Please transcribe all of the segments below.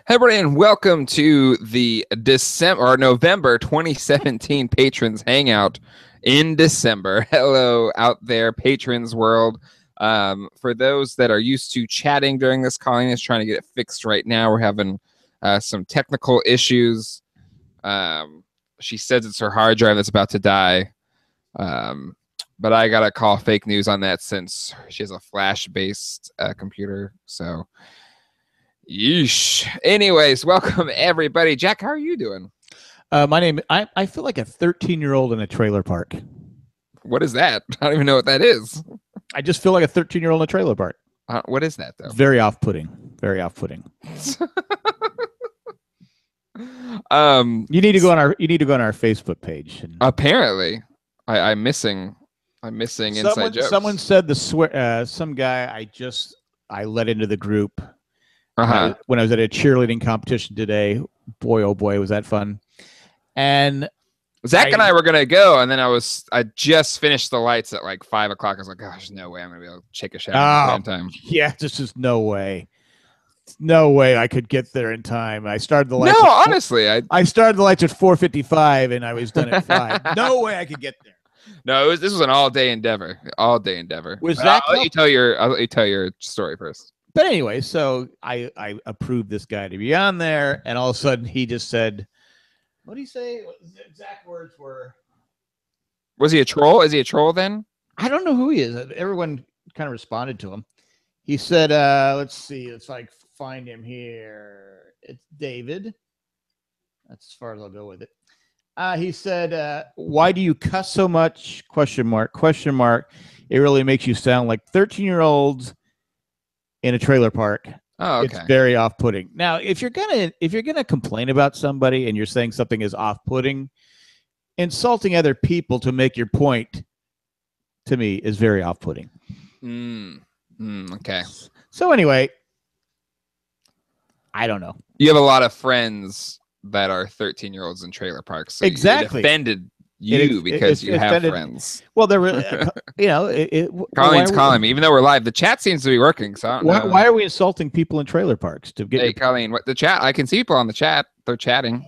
Hey, everybody, and welcome to the November 2017 Patrons Hangout in December. Hello out there, Patrons world. For those that are used to chatting during this, Colleen is trying to get it fixed right now. We're having some technical issues. She says it's her hard drive that's about to die. But I got to call fake news on that since she has a flash-based computer, so... Yeesh. Anyways, welcome everybody. Jack, how are you doing? My name. I feel like a 13-year-old in a trailer park. What is that? I don't even know what that is. I just feel like a 13-year-old in a trailer park. What is that though? It's very off-putting. Very off-putting. You need to go on our. You need to go on our Facebook page. Apparently, I'm missing inside jokes. Someone said the swear. Some guy I let into the group. When I was at a cheerleading competition today. Boy, oh boy, was that fun. And Zach and I were gonna go, and then I just finished the lights at like 5 o'clock. I was like, gosh, no way I'm gonna be able to take a shower in time. Yeah, this is no way. No way I could get there in time. I started the lights. No, honestly, I started the lights at 4:55 and I was done at 5. No way I could get there. No, this was an all-day endeavor. All-day endeavor. I'll let you tell your story first. But anyway, so I approved this guy to be on there, and all of a sudden he just said, what did he say? The exact words were... Was he a troll? Is he a troll then? I don't know who he is. Everyone kind of responded to him. He said, let's see, let's like find him here. It's David. That's as far as I'll go with it. He said, why do you cuss so much? Question mark. It really makes you sound like 13-year-olds in a trailer park. Oh, okay. It's very off-putting. Now, if you're gonna complain about somebody and you're saying something is off-putting, insulting other people to make your point, to me, is very off-putting. Okay. So anyway, I don't know. You have a lot of friends that are 13-year-olds in trailer parks. So exactly. It offended you because you have friends. Well, there were, Colleen's calling me, even though we're live. The chat seems to be working. So I don't know. Why are we insulting people in trailer parks? Hey, Colleen, the chat? I can see people on the chat. They're chatting.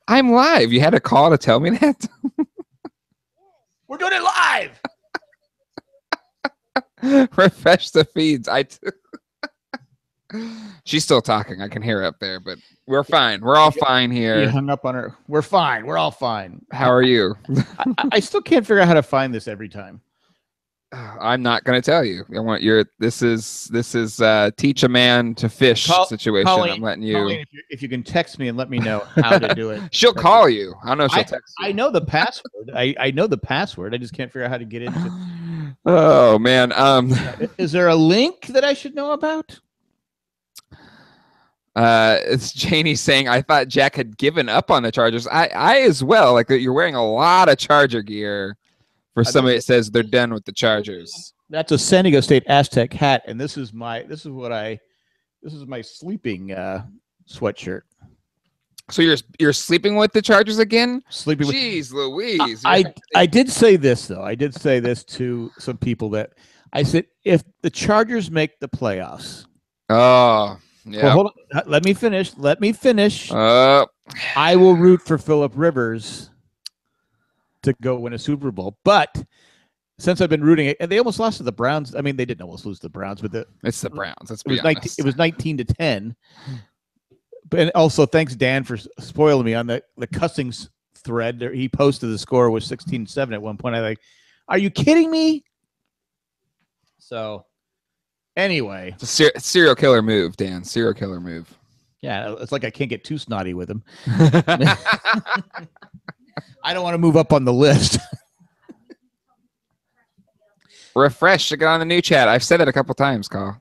I'm live. You had a call to tell me that? We're doing it live. Refresh the feeds. She's still talking. I can hear her up there, but we're fine. We're all fine here. You hung up on her. We're fine. We're all fine. How are you? I still can't figure out how to find this every time. I'm not going to tell you. I want this is teach a man to fish situation. Colleen, I'm letting you. Colleen, if you can text me and let me know how to do it. She'll call you. I don't know if she'll text you. I know the password. I know the password. I just can't figure out how to get into it. Oh man. Is there a link that I should know about? It's Janie saying, I thought Jack had given up on the Chargers. I as well. Like, you're wearing a lot of Charger gear for somebody that says they're done with the Chargers. That's a San Diego State Aztec hat, and this is my sleeping sweatshirt. So you're sleeping with the Chargers again? Jeez Louise. I did say this though. I did say this to some people that I said, if the Chargers make the playoffs. Oh. Yeah. Well, hold on. Let me finish. I will root for Phillip Rivers to go win a Super Bowl. But since I've been rooting it, and they almost lost to the Browns. I mean, they didn't almost lose to the Browns, but it's the Browns. Let's be honest. It was 19-10. And also, thanks Dan for spoiling me on the cussing thread. He posted the score was 16-7 at one point. I like, are you kidding me? So. Anyway, it's a serial killer move, Dan. Serial killer move. Yeah, it's like I can't get too snotty with him. I don't want to move up on the list. Refresh to get on the new chat. I've said it a couple times, Carl.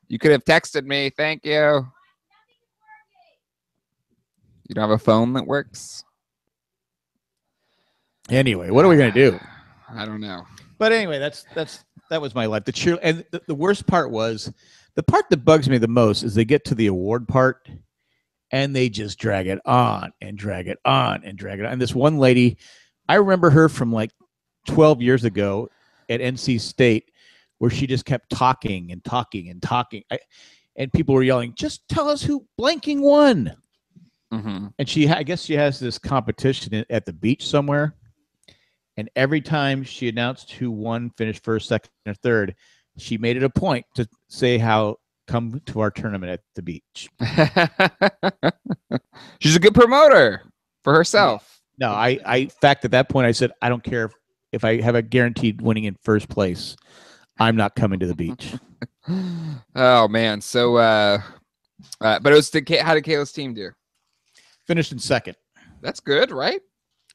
You could have texted me. Thank you. You don't have a phone that works? Anyway, what are we going to do? I don't know. But anyway, that was my life. And the worst part was, the part that bugs me the most is they get to the award part and they just drag it on and drag it on and drag it on. And this one lady, I remember her from like 12 years ago at NC State, where she just kept talking and talking and talking. and people were yelling, "Just tell us who blanking won." Mm-hmm. And I guess she has this competition at the beach somewhere. And every time she announced who won, finished first, second, or third, she made it a point to say how come to our tournament at the beach. She's a good promoter for herself. No, I in fact, at that point, I said, I don't care if I have a guaranteed winning in first place. I'm not coming to the beach. Oh, man. So, but it was how did Kayla's team do? Finished in second. That's good, right?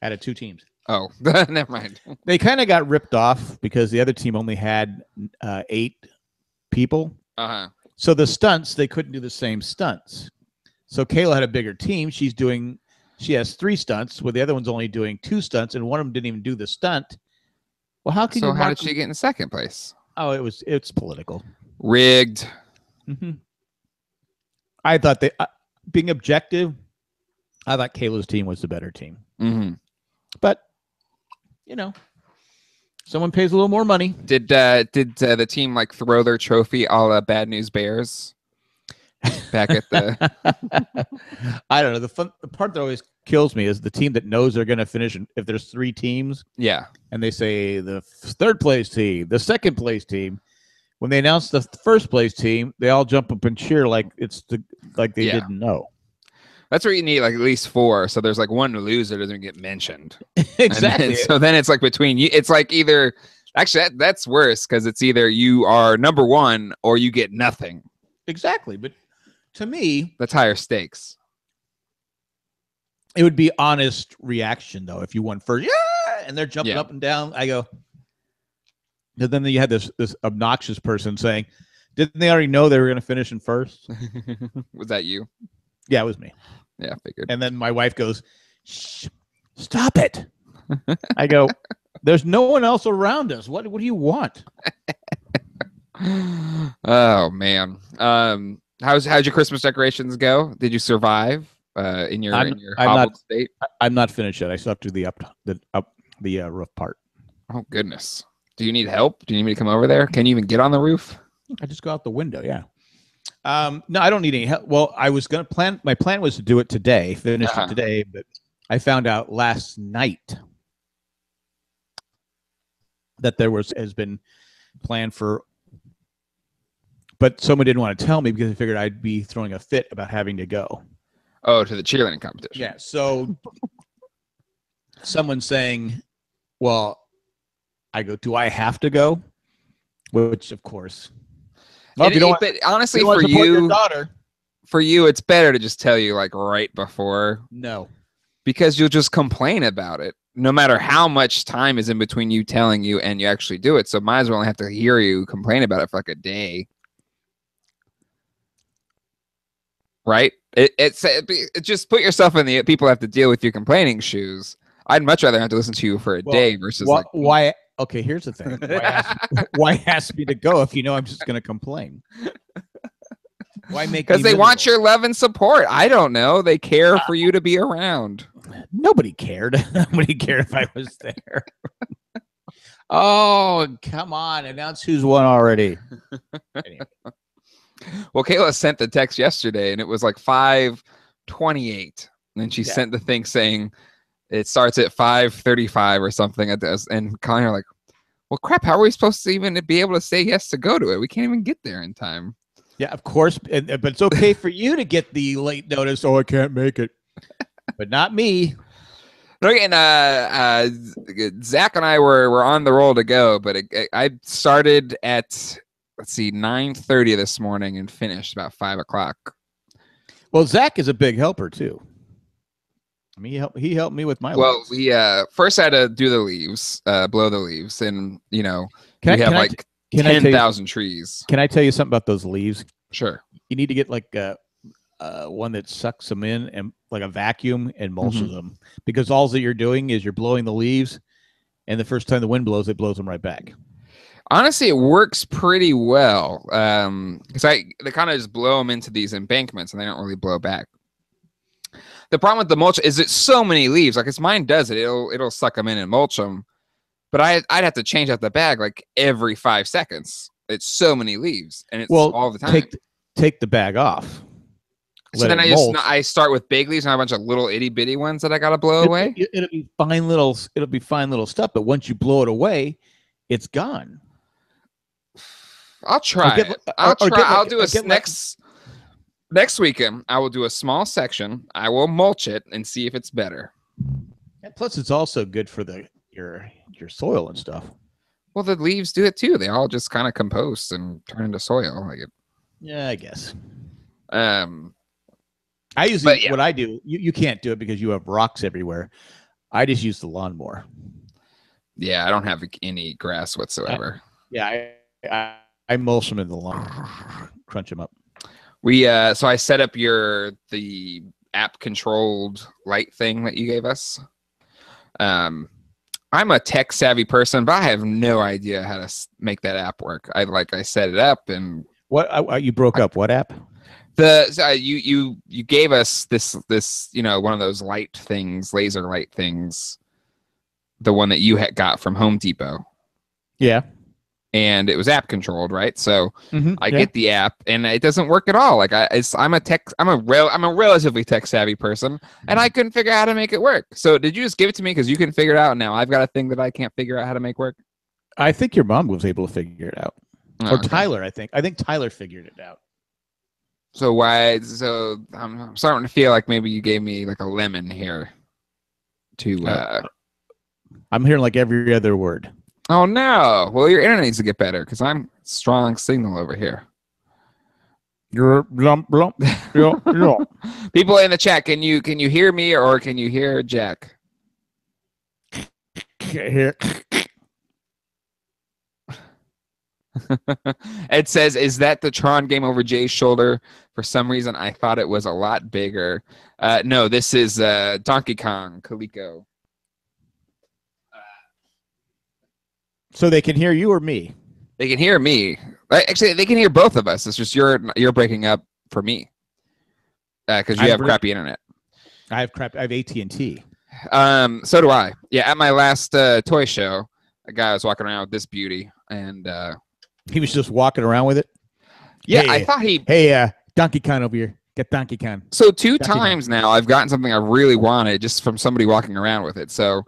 Out of 2 teams. Oh, never mind. They kind of got ripped off because the other team only had 8 people. Uh-huh. So the stunts, they couldn't do the same stunts. So Kayla had a bigger team. She has 3 stunts, where the other one's only doing 2 stunts, and one of them didn't even do the stunt. Well, how can you? So how did she get in second place? Oh, it's political. Rigged. Mm-hmm. I thought being objective, I thought Kayla's team was the better team. Mm-hmm. But someone pays a little more money. Did the team like throw their trophy a la Bad News Bears back at the? I don't know. The part that always kills me is the team that knows they're going to finish. If there's 3 teams, yeah, and they say the third place team, the second place team, when they announce the first place team, they all jump up and cheer like they didn't know. That's where you need like at least 4. So there's like one loser doesn't get mentioned. Exactly. So then it's like between you. It's like either actually that's worse because it's either you are number 1 or you get nothing. Exactly. But to me, that's higher stakes. It would be honest reaction though if you won first. Yeah, and they're jumping up and down. I go. And then you had this obnoxious person saying, "Didn't they already know they were going to finish in first?" Was that you? Yeah, it was me. Yeah, I figured. And then my wife goes, "Shh, stop it." I go, "There's no one else around us. What do you want?" Oh man. How'd your Christmas decorations go? Did you survive in your hobbled state? I'm not finished yet. I still have to do the roof part. Oh goodness. Do you need help? Do you need me to come over there? Can you even get on the roof? I just go out the window, yeah. No, I don't need any help. Well, I was going to plan. My plan was to do it today, finish it today, but I found out last night that has been planned for, but someone didn't want to tell me because they figured I'd be throwing a fit about having to go. Oh, to the cheerleading competition. Yeah. So someone's saying, well, I go, do I have to go? Which, of course. Well, but honestly, for you, it's better to just tell you like right before. No. Because you'll just complain about it, no matter how much time is in between you telling you and you actually do it. So might as well have to hear you complain about it for like a day. Right? It just put yourself in the people have to deal with your complaining shoes. I'd much rather have to listen to you for a day versus why. Okay, here's the thing. Why ask me to go if you know I'm just going to complain? Why make? Because they want your love and support. I don't know. They care for you to be around. Nobody cared. Nobody cared if I was there. Oh, come on. Announce who's won already. Anyway. Well, Kayla sent the text yesterday, and it was like 5:28. And then she sent the thing saying it starts at 5:35 or something. And Colin are like, well, crap, how are we supposed to even be able to say yes to go to it? We can't even get there in time. Yeah, of course. But it's okay for you to get the late notice. Oh, I can't make it. But not me. Okay, and Zach and I were on the roll to go, but I started at 9:30 this morning and finished about 5 o'clock. Well, Zach is a big helper too. I mean, he helped me with my. Well, we first had to do the leaves, blow the leaves, and we have 10,000 trees. Can I tell you something about those leaves? Sure. You need to get like one that sucks them in and like a vacuum and mulches them, because all that you're doing is you're blowing the leaves, and the first time the wind blows, it blows them right back. Honestly, it works pretty well because they kind of just blow them into these embankments and they don't really blow back. The problem with the mulch is it's so many leaves. Like mine does it, it'll suck them in and mulch them. But I'd have to change out the bag like every 5 seconds. It's so many leaves, and it's all the time. take the bag off. So then I start with big leaves and I have a bunch of little itty bitty ones that I gotta blow away. It'll be fine little stuff, but once you blow it away, it's gone. I'll try. I'll do a next weekend. I will do a small section. I will mulch it and see if it's better. And plus, it's also good for your soil and stuff. Well, the leaves do it too. They all just kind of compost and turn into soil. Yeah, I guess. I usually what I do. You can't do it because you have rocks everywhere. I just use the lawnmower. Yeah, I don't have any grass whatsoever. I mulch them in the lawn, crunch them up. So I set up the app controlled light thing that you gave us. I'm a tech savvy person, but I have no idea how to make that app work. I set it up and what you broke up. What app? You gave us this one of those light things, laser light things, the one that you had got from Home Depot. Yeah. And it was app controlled, right? So I get the app, and it doesn't work at all. I'm a relatively tech savvy person, and I couldn't figure out how to make it work. So did you just give it to me because you can figure it out? Now I've got a thing that I can't figure out how to make work. I think your mom was able to figure it out, or okay. Tyler. I think Tyler figured it out. So why? So I'm starting to feel like maybe you gave me like a lemon here. I'm hearing like every other word. Oh no! Well, your internet needs to get better because I'm strong signal over here. You're lump. People in the chat, can you hear me or can you hear Jack? Here. Ed says, "Is that the Tron game over Jay's shoulder? For some reason, I thought it was a lot bigger." No, this is Donkey Kong Coleco. So they can hear you or me? They can hear me. Actually, they can hear both of us. It's just you're breaking up for me because you have crappy internet. I have AT&T. So do I. Yeah, at my last toy show, a guy was walking around with this beauty, and he was just walking around with it. Yeah, I thought he. Hey, Donkey Kong over here. Get Donkey Kong. So two times now, I've gotten something I really wanted just from somebody walking around with it. So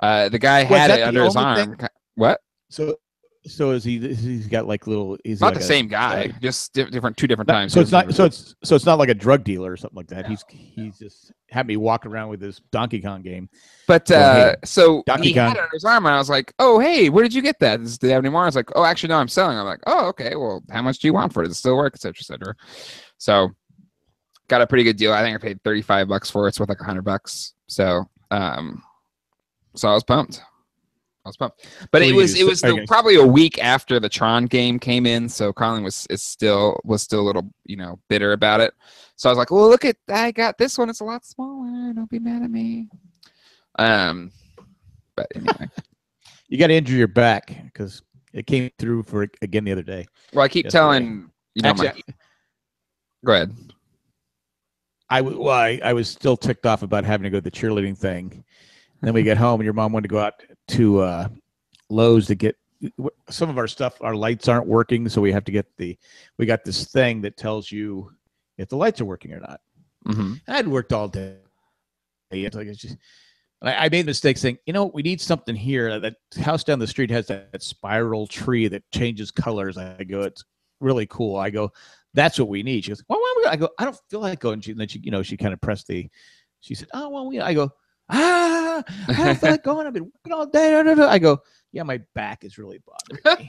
the guy had it under his arm. What? So is he's got like little? He's not the same guy, just two different times. So it's not. So it's not like a drug dealer or something like that. No. He's just had me walking around with this Donkey Kong game. But so he had it on his arm, and I was like, "Oh, hey, where did you get that? Do they have any more?" I was like, "Oh, actually, no, I'm selling." I'm like, "Oh, okay. Well, how much do you want for it? Does it still work, etc., etc." So got a pretty good deal. I think I paid $35 for it. It's worth like $100. So so I was pumped. But it was probably a week after the Tron game came in, so Colin was still a little bitter about it. So I was like, "Well, look I got this one. It's a lot smaller. Don't be mad at me." But anyway, you got to injure your back because it came through again the other day. Well, I keep telling Actually, go ahead. I was still ticked off about having to go to the cheerleading thing. Then we get home, and your mom wanted to go out to Lowe's to get some of our stuff. Our lights aren't working, so we have to get we got this thing that tells you if the lights are working or not. Mm-hmm. I'd worked all day. I made a mistake saying, we need something here. That house down the street has that spiral tree that changes colors. I go, it's really cool. I go, that's what we need. She goes, well, I go, I don't feel like going. And then she kind of pressed she said, oh, well, I go, I don't feel like going. I've been working all day. I go, yeah, my back is really bothering me.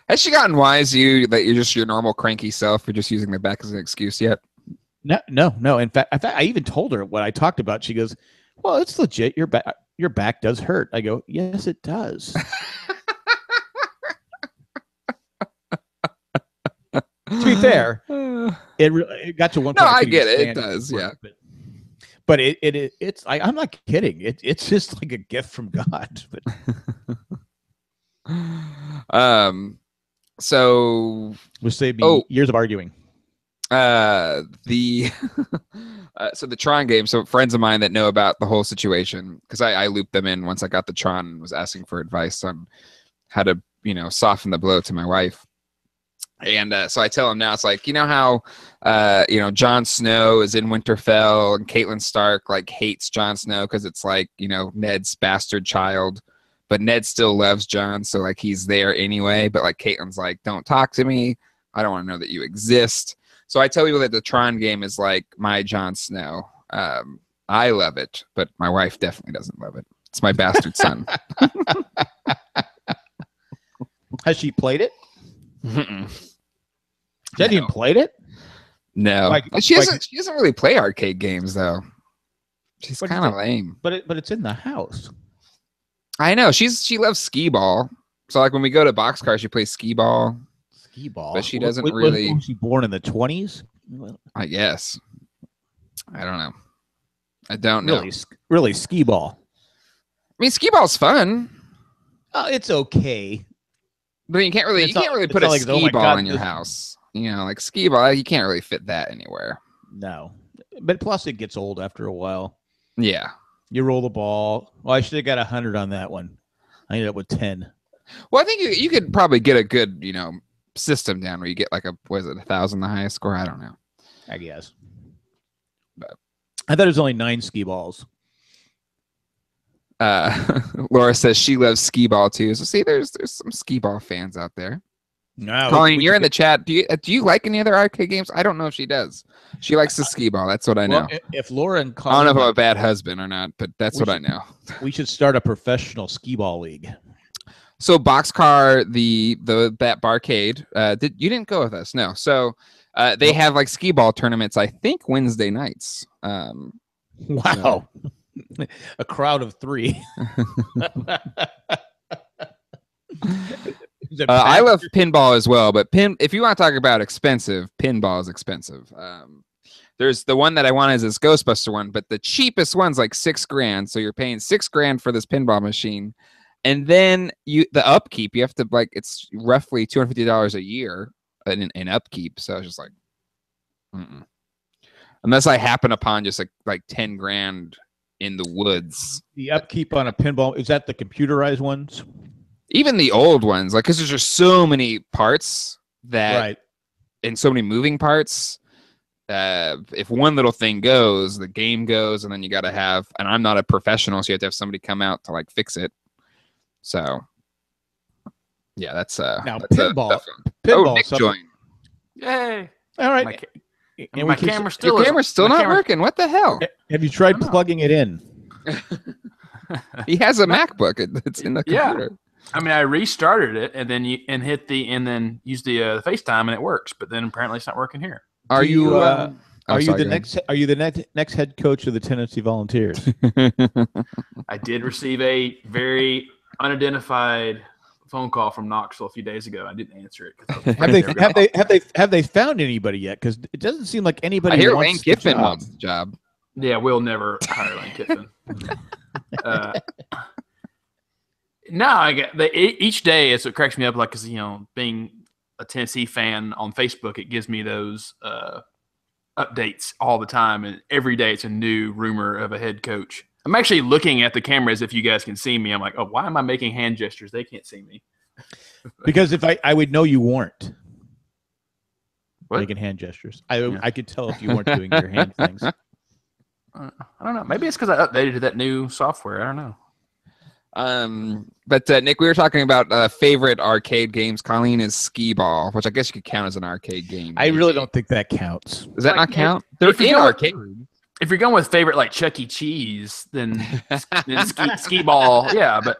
Has she gotten wise that you're just your normal cranky self? You're just using the back as an excuse yet? No. In fact, I even told her what I talked about. She goes, well, it's legit. Your back does hurt. I go, yes, it does. To be fair, it got to one point. No, I get it. It does, yeah. But it's I'm not kidding. It's just like a gift from God. But so we'll save me years of arguing. So the Tron game. So friends of mine that know about the whole situation, because I looped them in once I got the Tron and was asking for advice on how to soften the blow to my wife. And so I tell him now, it's like, you know how, Jon Snow is in Winterfell and Catelyn Stark like hates Jon Snow because it's like, Ned's bastard child, but Ned still loves Jon, so like he's there anyway. But like Catelyn's like, don't talk to me. I don't want to know that you exist. So I tell people that the Tron game is like my Jon Snow. I love it, but my wife definitely doesn't love it. It's my bastard son. Has she played it? Mm-mm. She hasn't even played it? No. She doesn't really play arcade games though. She's kind of lame. But it's in the house. I know. She loves skee ball. So like when we go to Boxcar, she plays skee ball. Skee ball. But she doesn't really. Was she born in the 20s? I guess. I don't know. I don't know. Really, skee ball. I mean, skee ball's fun. It's okay. But you can't really put a skee ball in your house. Like skee ball, you can't really fit that anywhere. No. But plus it gets old after a while. Yeah. You roll the ball. Well, I should have got 100 on that one. I ended up with 10. Well, I think you could probably get a good, system down where you get like 1,000 the highest score? I don't know. I guess. But I thought it was only 9 skee balls. Laura says she loves skee ball too. So see, there's some skee ball fans out there. No, Colleen, you're in the chat. Do you like any other arcade games? I don't know if she does. She likes the skee ball. That's what I know. Well, if Laura and Colleen, I don't know if I'm a bad husband or not, but that's what I know. We should start a professional skee ball league. So Boxcar, that barcade, you didn't go with us? No. So they have like skee ball tournaments. I think Wednesday nights. Wow. A crowd of 3. I love pinball as well, but if you want to talk about expensive, pinball is expensive. There's the one that I want is this Ghostbuster one, but the cheapest one's like $6,000. So you're paying $6,000 for this pinball machine, and then the upkeep, you have to it's roughly $250 a year in upkeep. So it's just like, unless I happen upon just like $10,000 in the woods. The upkeep on a pinball, is that the computerized ones? Even the old ones, like, because there's just so many parts and so many moving parts. If one little thing goes, the game goes, and then you got to have, and I'm not a professional, so you have to have somebody come out to like fix it. So yeah, that's now that's pinball. Nick joined. Yay! All right. My camera's still not working. What the hell? Have you tried plugging it in? He has a MacBook. It's in the computer. Yeah. I mean, I restarted it and then then used the FaceTime and it works. But then apparently it's not working here. Are you the next head coach of the Tennessee Volunteers? I did receive a very unidentified phone call from Knoxville a few days ago. I didn't answer it. Have they found anybody yet? Because it doesn't seem like anybody. I hear Lane Kiffin wants the job. Yeah, we'll never hire Lane Kiffin. No, each day it's what cracks me up. Like, because being a Tennessee fan on Facebook, it gives me those updates all the time, and every day it's a new rumor of a head coach. I'm actually looking at the cameras. If you guys can see me, I'm like, oh, why am I making hand gestures? They can't see me. Because if I would know you weren't making hand gestures. Yeah. I could tell if you weren't doing your hand things. I don't know. Maybe it's because I updated to that new software. I don't know. But Nick, we were talking about favorite arcade games. Colleen is skee ball, which I guess you could count as an arcade game. I really don't think that counts. Does that not count? They're in arcade. If you're going with favorite like Chuck E. Cheese, then skee ball, yeah. But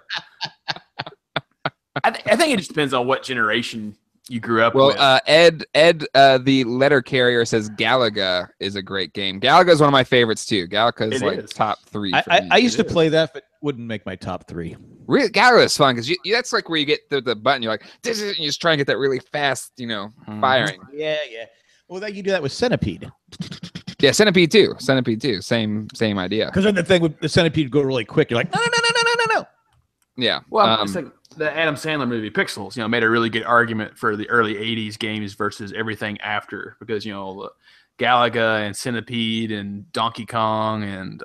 I think it just depends on what generation you grew up with. Well, Ed, the letter carrier says Galaga is a great game. Galaga is one of my favorites too. Galaga is like top 3. I used to play that, but wouldn't make my top 3. Really, Galaga is fun because that's like where you get the button. You're like, and you just try and get that really fast, firing. Yeah. Well, you do that with Centipede. Yeah, Centipede too. Same idea. Because then the thing with the Centipede go really quick. You're like, no. Yeah. Well, it's like the Adam Sandler movie Pixels, made a really good argument for the early 80s games versus everything after, because, Galaga and Centipede and Donkey Kong and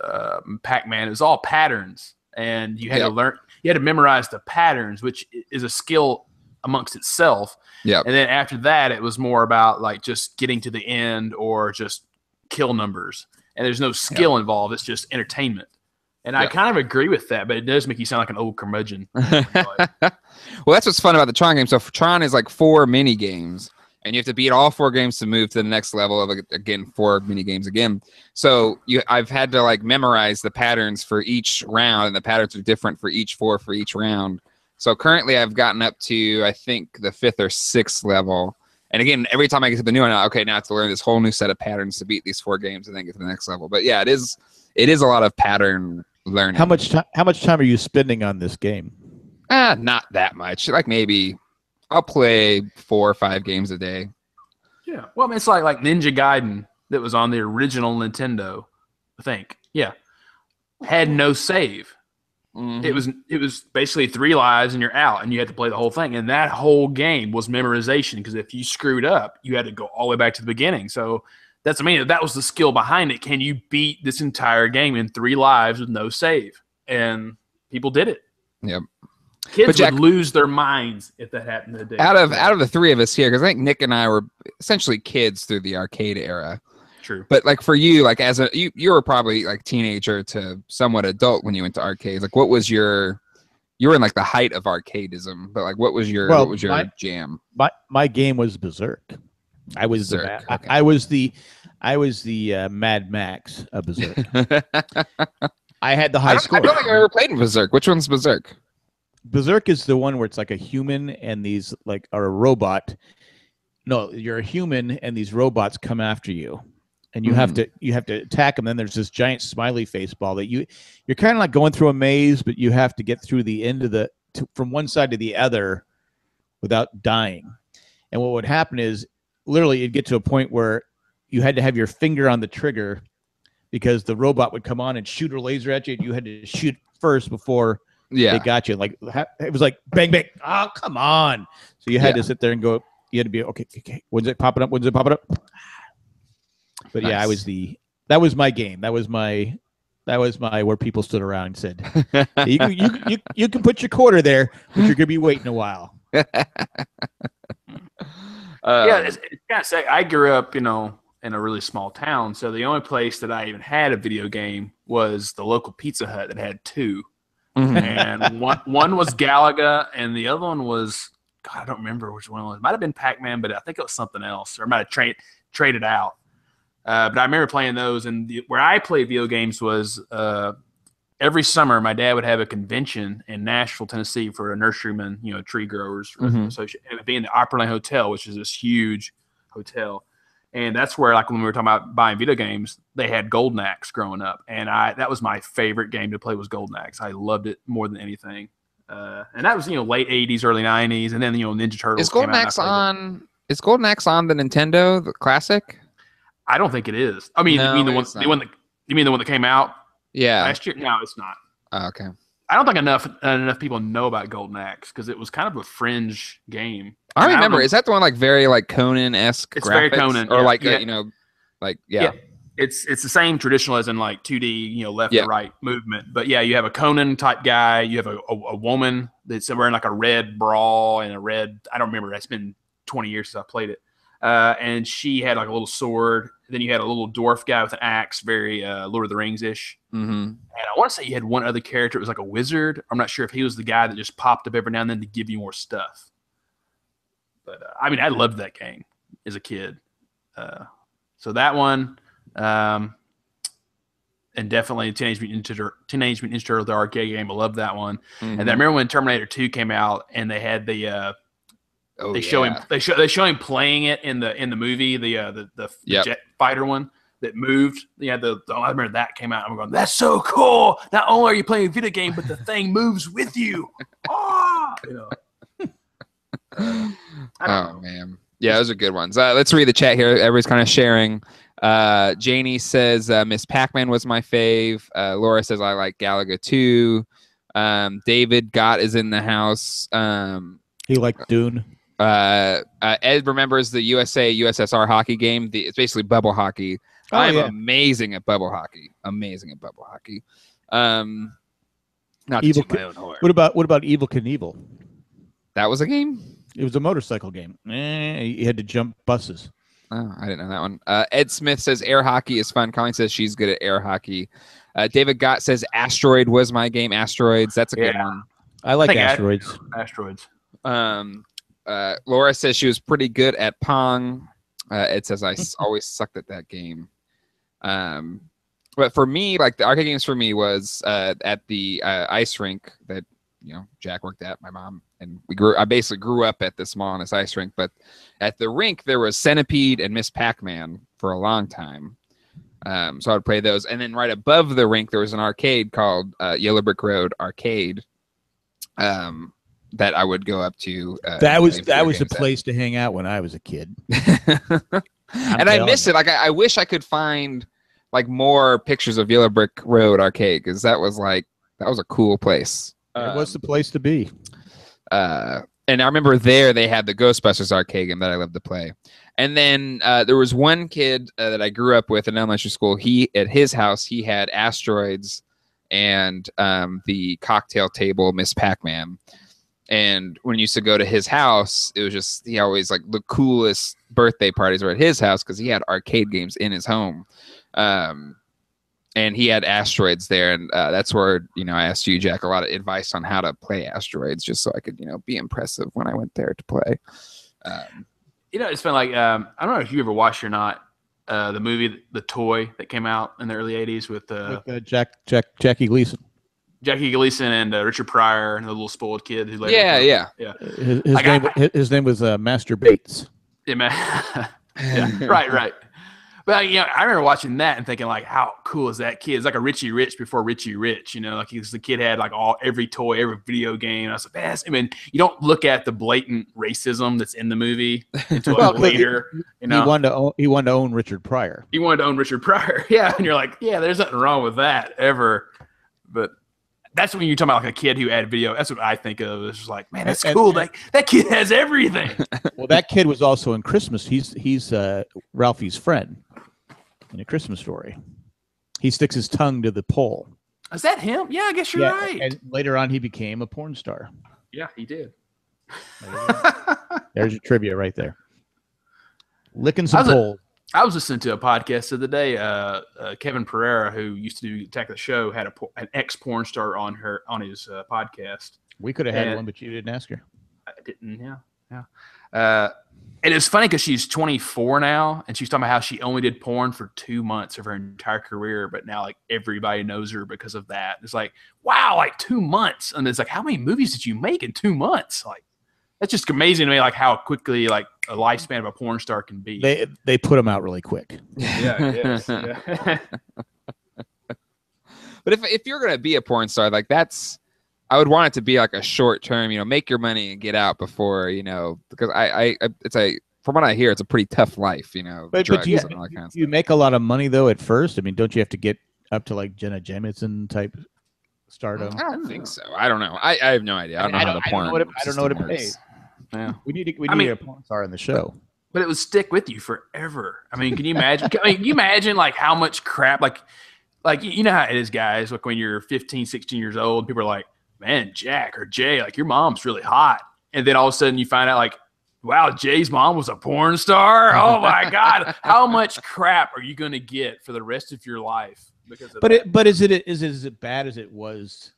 Pac-Man, it was all patterns. And you had to memorize the patterns, which is a skill amongst itself. Yeah. And then after that, it was more about like just getting to the end or just kill numbers. And there's no skill involved. It's just entertainment. And I kind of agree with that, but it does make you sound like an old curmudgeon. Well, that's what's fun about the Tron game. So Tron is like 4 mini games, and you have to beat all 4 games to move to the next level of, again, 4 mini games again. So I've had to like memorize the patterns for each round, and the patterns are different for each 4 for each round. So currently I've gotten up to, I think, the 5th or 6th level. And again, every time I get to the new one, okay, now I have to learn this whole new set of patterns to beat these 4 games and then get to the next level. But yeah, it is a lot of pattern learning. How much time are you spending on this game? Not that much. Like maybe I'll play 4 or 5 games a day. Yeah. Well, I mean, it's like Ninja Gaiden that was on the original Nintendo, I think. Yeah. Had no save. Mm-hmm. It was basically 3 lives and you're out, and you had to play the whole thing. And that whole game was memorization, because if you screwed up, you had to go all the way back to the beginning. So that was the skill behind it. Can you beat this entire game in 3 lives with no save? And people did it. Yep. Kids would lose their minds if that happened today. Out of the 3 of us here, because I think Nick and I were essentially kids through the arcade era. True. But like for you, like as you were probably like teenager to somewhat adult when you went to arcades. Like what was you were in like the height of arcadeism, but like what was your jam? My game was Berserk. I was Berserk, okay. I was the Mad Max of Berserk. I had the high score. I don't think I ever played in Berserk. Which one's Berserk? Berserk is the one where it's like a human and these like are a robot. No, you're a human and these robots come after you, and you have to attack them. Then there's this giant smiley face ball that you're kind of like going through a maze, but you have to get through the end of from one side to the other without dying. And what would happen is literally it'd get to a point where you had to have your finger on the trigger, because the robot would come on and shoot a laser at you, and you had to shoot first before they got you. Like it was like bang bang. Oh, come on! So you had to sit there and go. You had to be okay. When's it popping up? When's it popping up? But nice. Yeah, that was my game. That was my where people stood around and said, you can put your quarter there, but you're gonna be waiting a while. Yeah, it's kind of sad. I grew up, in a really small town, so the only place that I even had a video game was the local Pizza Hut that had 2, and one was Galaga, and the other one was, God, I don't remember which one it was. It might have been Pac-Man, but I think it was something else, or I might have traded out. But I remember playing those, and where I played video games was every summer my dad would have a convention in Nashville, Tennessee for a nurseryman, tree growers. Association. And it would be in the Opryland Hotel, which is this huge hotel. And that's where, like when we were talking about buying video games, they had Golden Axe growing up. And that was my favorite game to play was Golden Axe. I loved it more than anything. And that was, late 80s, early 90s. And then, Ninja Turtles Is Golden Axe on the Nintendo, the classic? I don't think it is. I mean, no, you mean the one that came out last year? No, it's not. Oh, okay. I don't think enough people know about Golden Axe because it was kind of a fringe game. I remember. Is that the one like very like Conan-esque? It's graphics? Very Conan, or yeah. It's the same traditional as in like 2D, left to right movement. But yeah, you have a Conan type guy. You have a woman that's wearing like a red bra and a red. I don't remember. It's been 20 years since I played it. And she had like a little sword. Then you had a little dwarf guy with an axe, very Lord of the Rings-ish. Mm-hmm. And I want to say you had one other character. It was like a wizard. I'm not sure if he was the guy that just popped up every now and then to give you more stuff. But I mean, I loved that game as a kid. So that one, and definitely Teenage Mutant Ninja Turtles, the arcade game. I loved that one. Mm-hmm. And I remember when Terminator 2 came out, and they had the they show him playing it in the movie, the jet fighter one that moved. Yeah, I remember that came out. I'm going, that's so cool. Not only are you playing a video game, but the thing moves with you. Oh, man. Yeah, those are good ones. Let's read the chat here. Everybody's kind of sharing. Janie says Miss Pac-Man was my fave. Laura says I like Galaga too. David Gott is in the house. He liked Dune. Ed remembers the USSR hockey game. It's basically bubble hockey. I'm amazing at bubble hockey. Not Evil to my own horn. What about Evil Knievel? That was a game? It was a motorcycle game. You had to jump buses. Oh, I didn't know that one. Ed Smith says air hockey is fun. Colleen says she's good at air hockey. David Gott says Asteroid was my game. Asteroids, that's a good one. I like Asteroids. Asteroids. Laura says she was pretty good at Pong. Ed says I always sucked at that game. But for me, like the arcade games for me was at the ice rink that Jack worked at, my mom, and I basically grew up at this mall on this ice rink. But at the rink there was Centipede and Miss Pac-Man for a long time. So I would play those, and then right above the rink there was an arcade called Yellow Brick Road Arcade. That I would go up to. That was the place to hang out when I was a kid. And I miss it. Like I wish I could find like more pictures of Yellow Brick Road Arcade, because that was a cool place. It was the place to be. And I remember they had the Ghostbusters arcade game that I loved to play. And then there was one kid that I grew up with in elementary school. At his house, he had Asteroids and the cocktail table Miss Pac-Man. And when you used to go to his house, it was just, he always like the coolest birthday parties were at his house because he had arcade games in his home. And he had Asteroids there. And that's where, I asked you, Jack, a lot of advice on how to play Asteroids just so I could, be impressive when I went there to play. It's been like, I don't know if you ever watched or not, the movie, The Toy, that came out in the early 80s with Jackie Gleason. Jackie Gleason and Richard Pryor and the little spoiled kid who later. Yeah. His name was Master Bates. Yeah, man. Yeah, right. But I remember watching that and thinking like, how cool is that kid? It's like a Richie Rich before Richie Rich. Like the kid had like every toy, every video game. And I was like, man, you don't look at the blatant racism that's in the movie until later. He wanted to own Richard Pryor. He wanted to own Richard Pryor. Yeah, and you're like, yeah, there's nothing wrong with that ever. But that's when you're talking about like a kid who had video. That's what I think of. It's just like, man, that's cool. That kid has everything. Well, that kid was also in Christmas. He's Ralphie's friend in A Christmas Story. He sticks his tongue to the pole. Is that him? Yeah, I guess you're right. And later on, he became a porn star. Yeah, he did. There's your trivia right there. Licking some pole. I was listening to a podcast the other day. Kevin Pereira, who used to do Attack the Show, had an ex-porn star on his podcast. We could have had one, but you didn't ask her. I didn't. Yeah. And it's funny because she's 24 now, and she's talking about how she only did porn for 2 months of her entire career, but now like everybody knows her because of that. It's like, wow, like 2 months, and it's like, how many movies did you make in 2 months? Like, that's just amazing to me, like how quickly like a lifespan of a porn star can be. They put them out really quick. Yeah, it is. Yeah. But if you're gonna be a porn star, like I would want it to be like a short term. Make your money and get out before because from what I hear, it's a pretty tough life. But drugs you, and all that kind of you stuff. make a lot of money though at first. I mean, don't you have to get up to like Jenna Jameson type stardom? I don't think so. I don't know. I have no idea. I don't know how the porn. I don't know what it pays. Yeah. We need a porn star in the show. But it would stick with you forever. I mean, can you imagine? Can you imagine like how much crap, like you know how it is, guys. Like when you're 15, 16 years old, people are like, man, Jack or Jay, like your mom's really hot. And then all of a sudden you find out like, wow, Jay's mom was a porn star. Oh my God. How much crap are you going to get for the rest of your life? Because of that? But is it as bad as it was?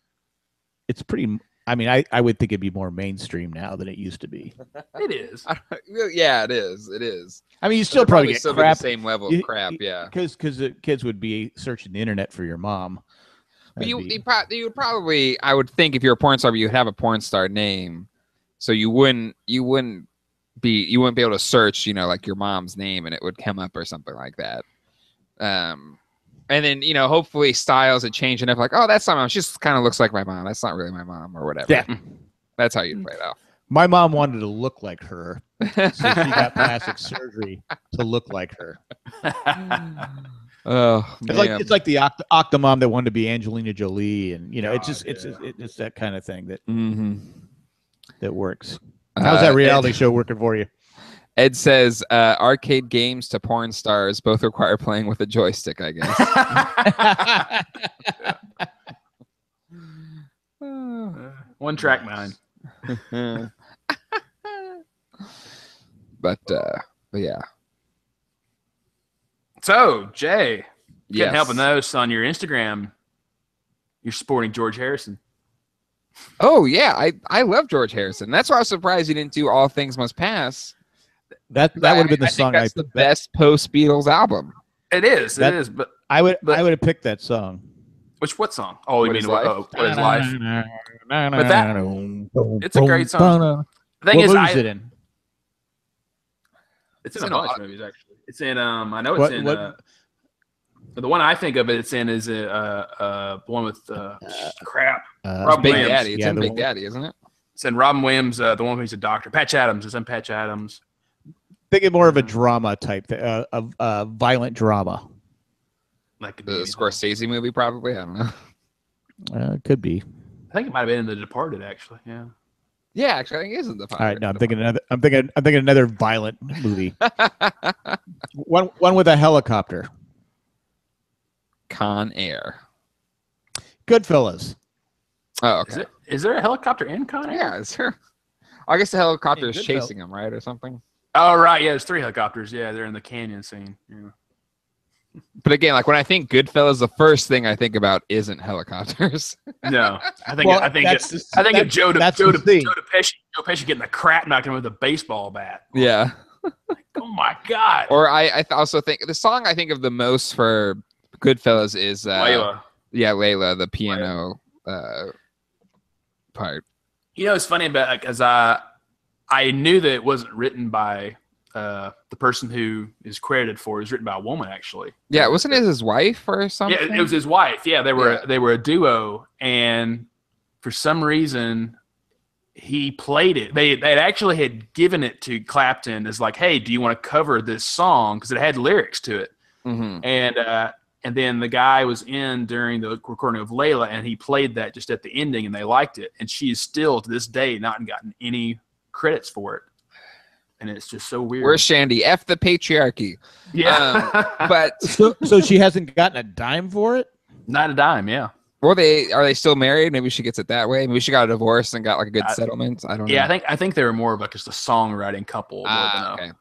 It's pretty. I mean, I would think it'd be more mainstream now than it used to be. It is. Yeah, it is. It is. I mean, you still probably get crap. The same level of crap, yeah. Because the kids would be searching the internet for your mom. But you would probably, I would think, if you're a porn star, you would have a porn star name, so you wouldn't be able to search, like your mom's name, and it would come up or something like that. And then, hopefully styles had changed enough, like, oh, that's not my mom. She just kind of looks like my mom. That's not really my mom or whatever. Yeah. That's how you'd play it off. My mom wanted to look like her, so she got plastic surgery to look like her. Oh, it's like the Octomom that wanted to be Angelina Jolie, and it's that kind of thing that that works. How's that reality show working for you? Ed says arcade games to porn stars both require playing with a joystick, I guess. One track mind. But yeah. So, Jay, Yes. can't help but notice on your Instagram, you're sporting George Harrison. Oh yeah, I love George Harrison. That's why I was surprised he didn't do All Things Must Pass. That would have been the I song. think that's the best post Beatles album. It is. But I would have picked that song. What song? Oh, you What mean Is what is life? But It's a great song. The thing What is, movie is it in? It's in a bunch of movies actually. It's in I know it's in the one I think of it's in is the one with crap. Robin Big Williams. Daddy. It's in Big Daddy, isn't it? It's in Robin Williams, the one who's a doctor. Patch Adams. It's in Patch Adams. Thinking more of a drama type, of violent drama. Like The Scorsese movie, probably. I don't know. Could be. I think it might have been in The Departed, actually. Yeah. Yeah, actually, I think it is in the. All right, no, I'm thinking another violent movie. one with a helicopter. Con Air. Goodfellas. Oh, okay. Is there a helicopter in Con Air? Yeah, is there? I guess the helicopter is Goodfellas. chasing him, right, or something. Oh, right. Yeah, there's 3 helicopters. Yeah, they're in the canyon scene. Yeah. But again, like when I think Goodfellas, the first thing I think about isn't helicopters. No, I think of Joe Pesci getting the crap knocked in with a baseball bat. Yeah. Oh my God. Or I also think the song I think of the most for Goodfellas is Layla. Yeah, Layla, the piano part. You know, it's funny about because I knew that it wasn't written by the person who is credited for it. It was written by a woman, actually. Yeah, wasn't it his wife or something? Yeah, it was his wife. Yeah, they were a duo, and for some reason he played it. They actually had given it to Clapton as like, hey, do you want to cover this song? Because it had lyrics to it. Mm-hmm. And then the guy was in during the recording of Layla, and he played that just at the ending, and they liked it. And she is still, to this day, not gotten any credits for it. And it's just so weird. Where's Shandy? F the patriarchy. Yeah. But so she hasn't gotten a dime for it? Not a dime, yeah. are they still married? Maybe she gets it that way. Maybe she got a divorce and got like a good settlement. I don't know. Yeah, I think they were more of like just a songwriting couple.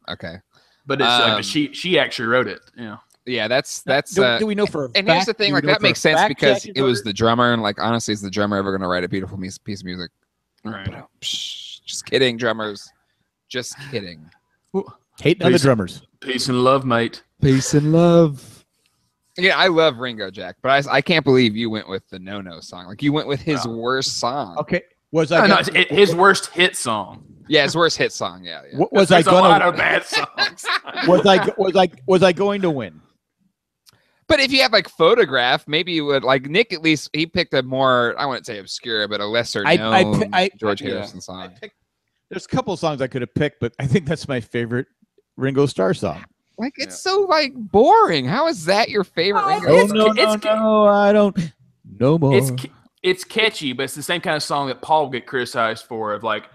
Okay. But it's she actually wrote it. Yeah. Yeah, that's Do we know for a fact? and here's the thing, like that makes sense because it was the the drummer, and like honestly, is the drummer ever gonna write a beautiful piece of music? Right. Just kidding, drummers. Just kidding. hating other drummers. Peace and love, mate. Peace and love. Yeah, I love Ringo, Jack, but I can't believe you went with the No song. Like you went with his worst song. Okay, his worst hit song. Yeah, his worst hit song. Yeah. Was I There's a lot of going? bad songs. Was I going to win? But if you have like Photograph, maybe you would like Nick. At least he picked a more, I wouldn't say obscure, but a lesser known George Harrison song. There's a couple of songs I could have picked, but I think that's my favorite Ringo Starr song. Like it's so like boring. How is that your favorite Ringo song? No, I don't. No more. It's catchy, but it's the same kind of song that Paul would get criticized for. Of like,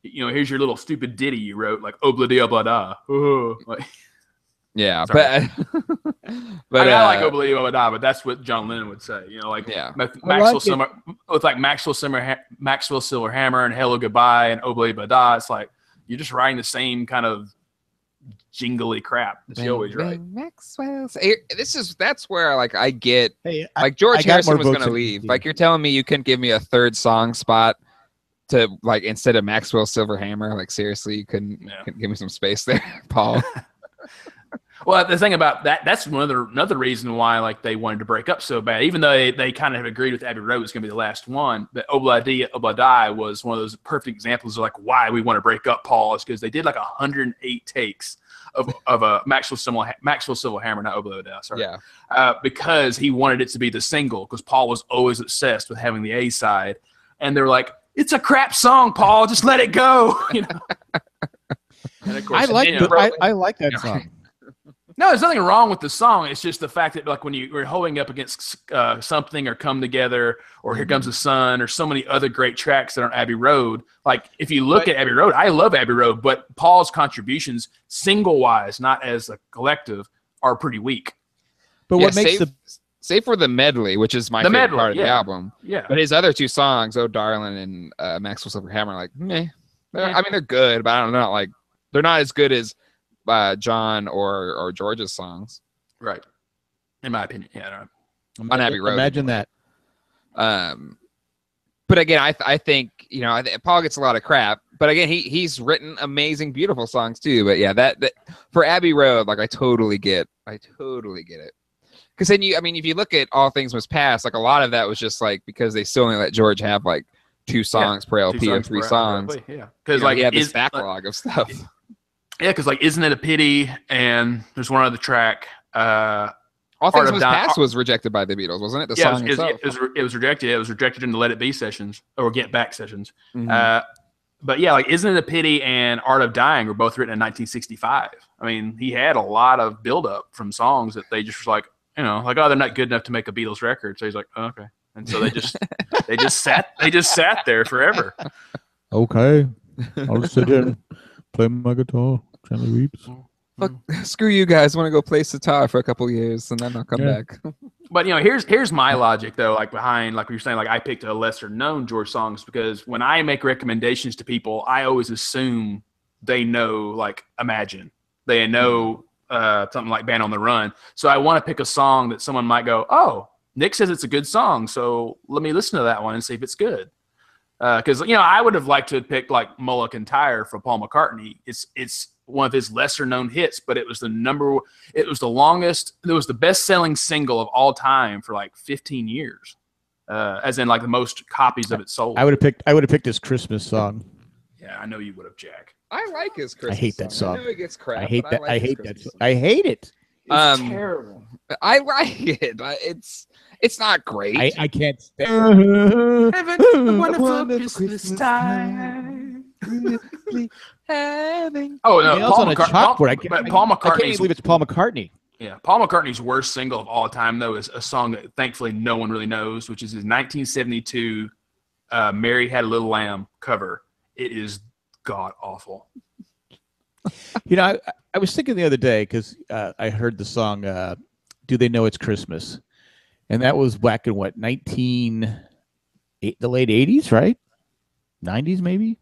here's your little stupid ditty you wrote, like obla-dee obla-da. Like, yeah, sorry. but I like obla-dee obla-da, but that's what John Lennon would say. Maxwell Silverhammer and Hello Goodbye and obla-dee obla-da. It's like you're just writing the same kind of jingly crap that you always write. Maxwell's. That's where like I get like I George got Harrison more was votes gonna than leave. you. Like you're telling me you couldn't give me a third song spot to like instead of Maxwell Silverhammer. Like seriously, you couldn't give me some space there, Paul. Well, the thing about that's another reason why like they wanted to break up so bad, even though they kind of have agreed with Abbey Road was going to be the last one. But Obla-Dee Obla-Da was one of those perfect examples of like why we want to break up Paul is because they did like 108 takes of a Maxwell Silverhammer, not Obla-Dee, sorry. Yeah. Because he wanted it to be the single because Paul was always obsessed with having the A side, and they're like, it's a crap song, Paul, just let it go. And of course, I like that song. No, there's nothing wrong with the song. It's just the fact that, like, when you're holding up against something or Come Together or Here Comes the Sun or so many other great tracks that are on Abbey Road. Like, if you look at Abbey Road, I love Abbey Road, but Paul's contributions, single-wise, not as a collective, are pretty weak. But what makes save for the medley, which is my favorite part of the album. Yeah. But his other two songs, Oh Darling and Maxwell Silverhammer, like meh. I mean, they're good, but I don't know. Like, they're not as good as John or George's songs. Right. In my opinion, yeah. I don't know. On Abbey Road. Imagine anyway. that. But again, I think Paul gets a lot of crap. But again, he's written amazing, beautiful songs too. But yeah, that for Abbey Road, like I totally get it. Because then if you look at All Things Must Pass, like a lot of that was just like because they still only let George have like 2 songs per LP or 3 songs. Yeah, because like he had this backlog of stuff. Yeah, because like Isn't It a Pity, and there's one other track. All Things Must Pass was rejected by the Beatles, wasn't it? The song itself. It was rejected. It was rejected in the Let It Be sessions or Get Back sessions. Mm-hmm. But yeah, like Isn't It a Pity and Art of Dying were both written in 1965. I mean, he had a lot of buildup from songs that they just was like, like, oh, they're not good enough to make a Beatles record. So he's like, oh, okay, and so they just sat there forever. Okay, I'll just sit here and play my guitar. Charlie Weeps. Fuck, screw you guys. Want to go play sitar for a couple years and then I'll come back. But here's my logic though, like behind, like you're saying, like I picked a lesser known George songs because when I make recommendations to people, I always assume they know like Imagine, they know something like Band on the Run. So I want to pick a song that someone might go, oh, Nick says it's a good song, so let me listen to that one and see if it's good. Because I would have liked to have picked like Mulligan Tire for Paul McCartney. It's one of his lesser known hits, but it was the best selling single of all time for like 15 years. As in like the most copies of it sold. I would have picked his Christmas song. Yeah, I know you would have, Jack. I like his Christmas. I hate that song. I know he gets crap. I hate that. like I his hate Christmas that. song. I hate it. It's terrible. I like it. It's not great. I can't stand. Having a wonderful Christmas time. Oh no, Nails on a chalkboard. But Paul I can't McCartney's believe it's Paul McCartney. Yeah, Paul McCartney's worst single of all time though is a song that thankfully no one really knows, which is his 1972 "Mary Had a Little Lamb" cover. It is god awful. I was thinking the other day because I heard the song "Do They Know It's Christmas," and that was back in what the late '80s, right? '90s maybe.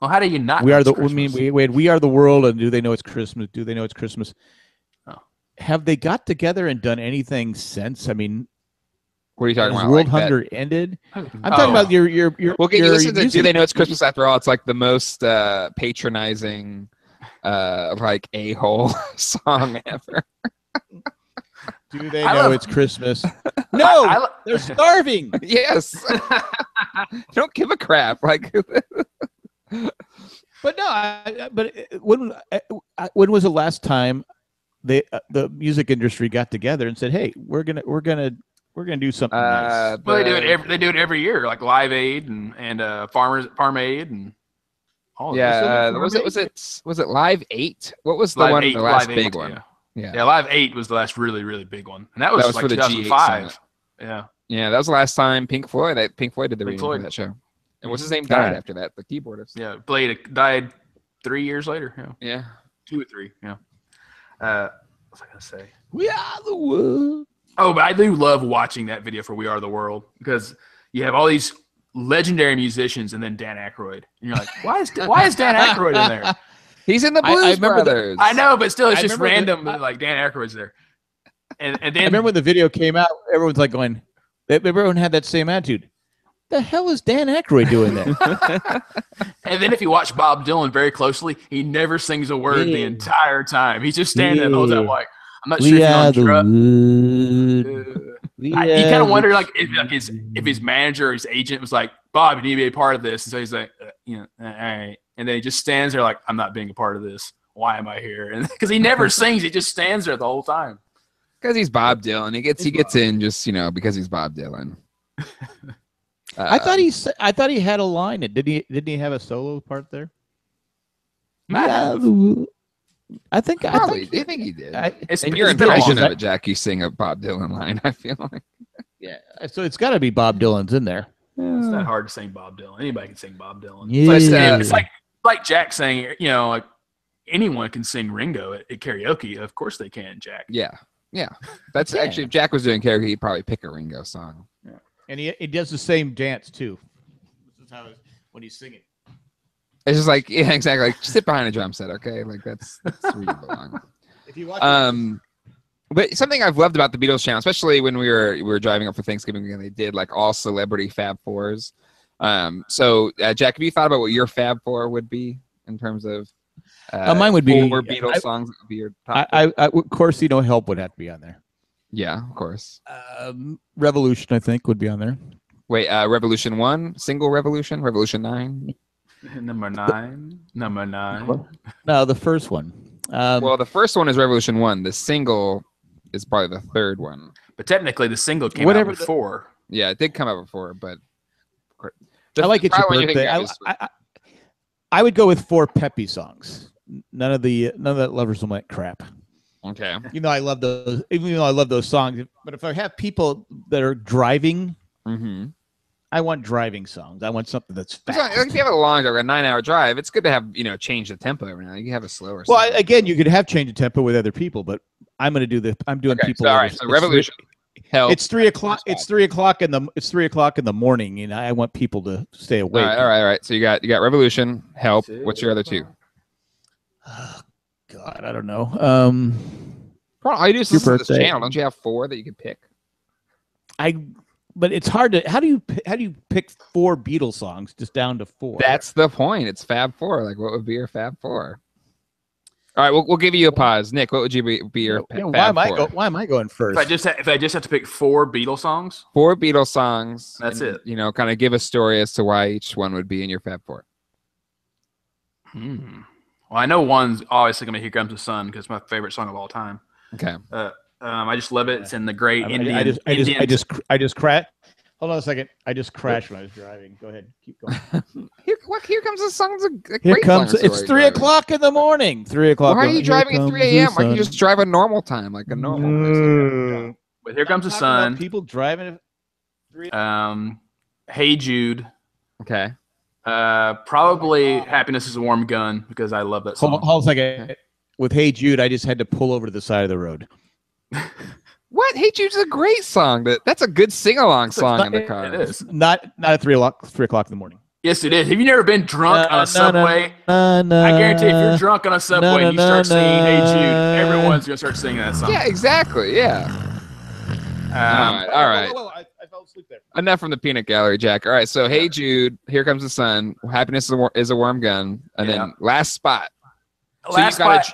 Well, how do you not? We know are it's the. I Christmas? mean, we are the world, and do they know it's Christmas? Do they know it's Christmas? Oh. Have they got together and done anything since? I mean, What are you talking has about? World Like Hunger ended? Oh. I'm talking about your. Well, can you your listen to music. Do They Know It's Christmas After All? It's like the most patronizing, like a-hole song ever. Do they know it's Christmas? No, they're starving. Yes. Don't give a crap. Like, But no, when was the last time the music industry got together and said, "Hey, we're gonna do something nice"? Well, they do it every year, like Live Aid and Farm Aid and all. Yeah, was it Live 8? What was the Live one? 8, The last Live big 8, one. Yeah, Live 8 was the last really, really big one, and that was like for the G8 2005. summit. Yeah, Yeah, that was the last time Pink Floyd did the reading for Floyd. that show. And what's his name died Alright. after that? The keyboardist. yeah. Blade died 3 years later. Yeah, Yeah. 2 or 3. Yeah. What was I gonna say? We are the world. Oh, but I do love watching that video for "We Are the World" because you have all these legendary musicians and then Dan Aykroyd, and you're like, why is Dan Aykroyd in there? He's in the I Blues remember Brothers. I know, but still, it's I just remember random. Like Dan Aykroyd's there, and then I remember when the video came out, everyone's like going, everyone had that same attitude. The hell is Dan Aykroyd doing there? and then if you watch Bob Dylan very closely, he never sings a word the entire time. He's just standing there the whole time like, I'm not sure if he's on drugs. You kind of wonder like if his manager or his agent was like, Bob, you need to be a part of this. And so he's like, all right. And then he just stands there like, I'm not being a part of this. Why am I here? And because he never sings, he just stands there the whole time. Because he's Bob Dylan. He gets in just, because he's Bob Dylan. I thought he had a line. Didn't he have a solo part there? I think he did. It's your been a long impression time. of it, Jack, you sing a Bob Dylan line, I feel like. Yeah. So it's got to be Bob Dylan's in there. It's not hard to sing Bob Dylan. Anybody can sing Bob Dylan. Yeah. It's like Jack saying, like anyone can sing Ringo at karaoke. Of course they can, Jack. Yeah. That's actually, if Jack was doing karaoke, he'd probably pick a Ringo song. And he does the same dance too. This is how when he's singing. It's just like, yeah, exactly. Like, sit behind a drum set, okay? Like that's where you belong. If you watch But something I've loved about the Beatles channel, especially when we were driving up for Thanksgiving, and they did like all celebrity Fab Fours. So Jack, have you thought about what your Fab Four would be in terms of mine would be 4 Beatles songs that would be your top? Of course, Help would have to be on there. Yeah, of course. Revolution, I think, would be on there. Wait, Revolution 1, single Revolution, Revolution 9. Number 9. No, the first one. Well, the first one is Revolution 1. The single is probably the third one. But technically, the single came out before. Yeah, it did come out before, but I like It's Your Birthday. I would go with 4 peppy songs. None of that Lovers Will Make crap. Okay. I love those. Even though I love those songs, but if I have people that are driving, I want driving songs. I want something that's fast. Like if you have a long, like a 9-hour drive, it's good to have change the tempo every now. You can have a slower. Well, again, you could have change the tempo with other people, but I'm going to do this. I'm doing people. So, all right. So Revolution. It's 3 o'clock. It's 3 o'clock in the morning, and I want people to stay awake. All right. So you got Revolution, Help. What's your other 2? Oh, God, I don't know. All you do is listen to this channel. Don't you have 4 that you could pick? But it's hard to. How do you pick 4 Beatles songs just down to 4? That's the point. It's Fab 4. Like, what would be your Fab 4? All right, we'll give you a pause. Nick, what would you be your Fab 4? Why am I going first? If I just have to pick 4 Beatles songs? 4 Beatles songs. That's it. Kind of give a story as to why each one would be in your Fab 4. Well, I know one's obviously going to be Here Comes the Sun because it's my favorite song of all time. Okay. I just love it. It's in the great Indian. I just crashed. Hold on a second. I just crashed when I was driving. Go ahead. Keep going. Here Comes the Sun's a great song. It's 3 o'clock in the morning. 3 o'clock. Why are you driving at 3 a.m.? Why can't you just drive a normal time, like a normal person? But Here Comes the Sun. People driving at 3 a.m. Hey Jude. Okay. Probably Happiness is a Warm Gun because I love that song. Hold a second. With Hey Jude, I just had to pull over to the side of the road. What? Hey Jude's a great song. That's a good sing-along song in the car. It is. Not at 3 o'clock in the morning. Yes, it is. Have you never been drunk on a subway? I guarantee if you're drunk on a subway and you start singing Hey Jude, everyone's going to start singing that song. Yeah, exactly. Yeah. All right. I fell asleep there. Enough from the peanut gallery, Jack. All right, so Hey Jude, Here Comes the Sun, Happiness is a Warm Gun, and then last spot. So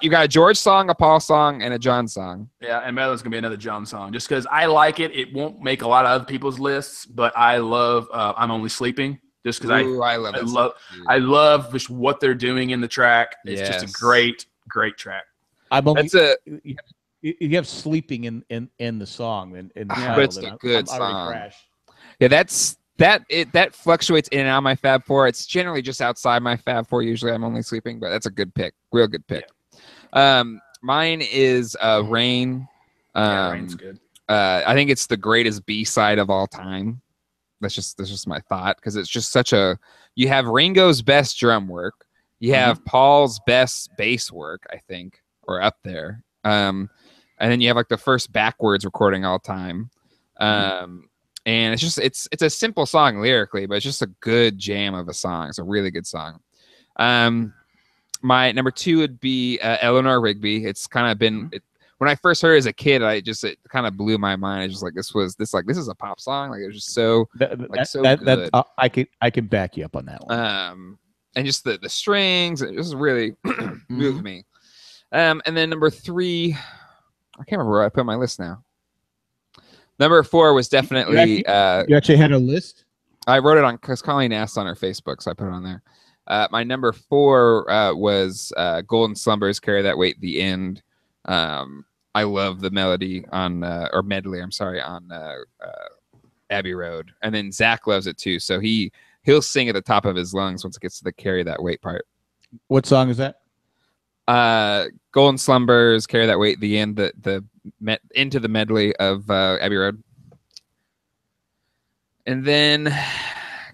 you got a George song, a Paul song, and a John song. Yeah, and Madeline's going to be another John song. Just because I like it. It won't make a lot of other people's lists, but I love I'm Only Sleeping. Just because I love just what they're doing in the track. It's just a great track. You have sleeping in the song in the title, but it's a good song. Yeah, that fluctuates in and out of my Fab 4. It's generally just outside my Fab 4. Usually I'm Only Sleeping, but that's a good pick. Real good pick. Yeah. Mine is Rain. Rain's good. I think it's the greatest B-side of all time. That's just my thought, because it's just you have Ringo's best drum work. You have Paul's best bass work, I think, or up there. And then you have like the first backwards recording all time. And it's a simple song lyrically, but it's just a good jam of a song. It's a really good song. My number 2 would be Eleanor Rigby. It's kind of been when I first heard it as a kid, it kind of blew my mind. I just like this is a pop song. Like it was just so good. I can back you up on that one. And just the strings, it just really moved me. And then number 3, I can't remember where I put on my list now. Number 4 was definitely. You actually had a list? I wrote it on because Colleen asked on her Facebook, so I put it on there. My number 4 was Golden Slumbers, Carry That Weight, The End. I love the melody on or medley. I'm sorry, on Abbey Road, and then Zach loves it too. So he'll sing at the top of his lungs once it gets to the Carry That Weight part. What song is that? Golden Slumbers, Carry That Weight, The End, into the medley of Abbey Road. And then,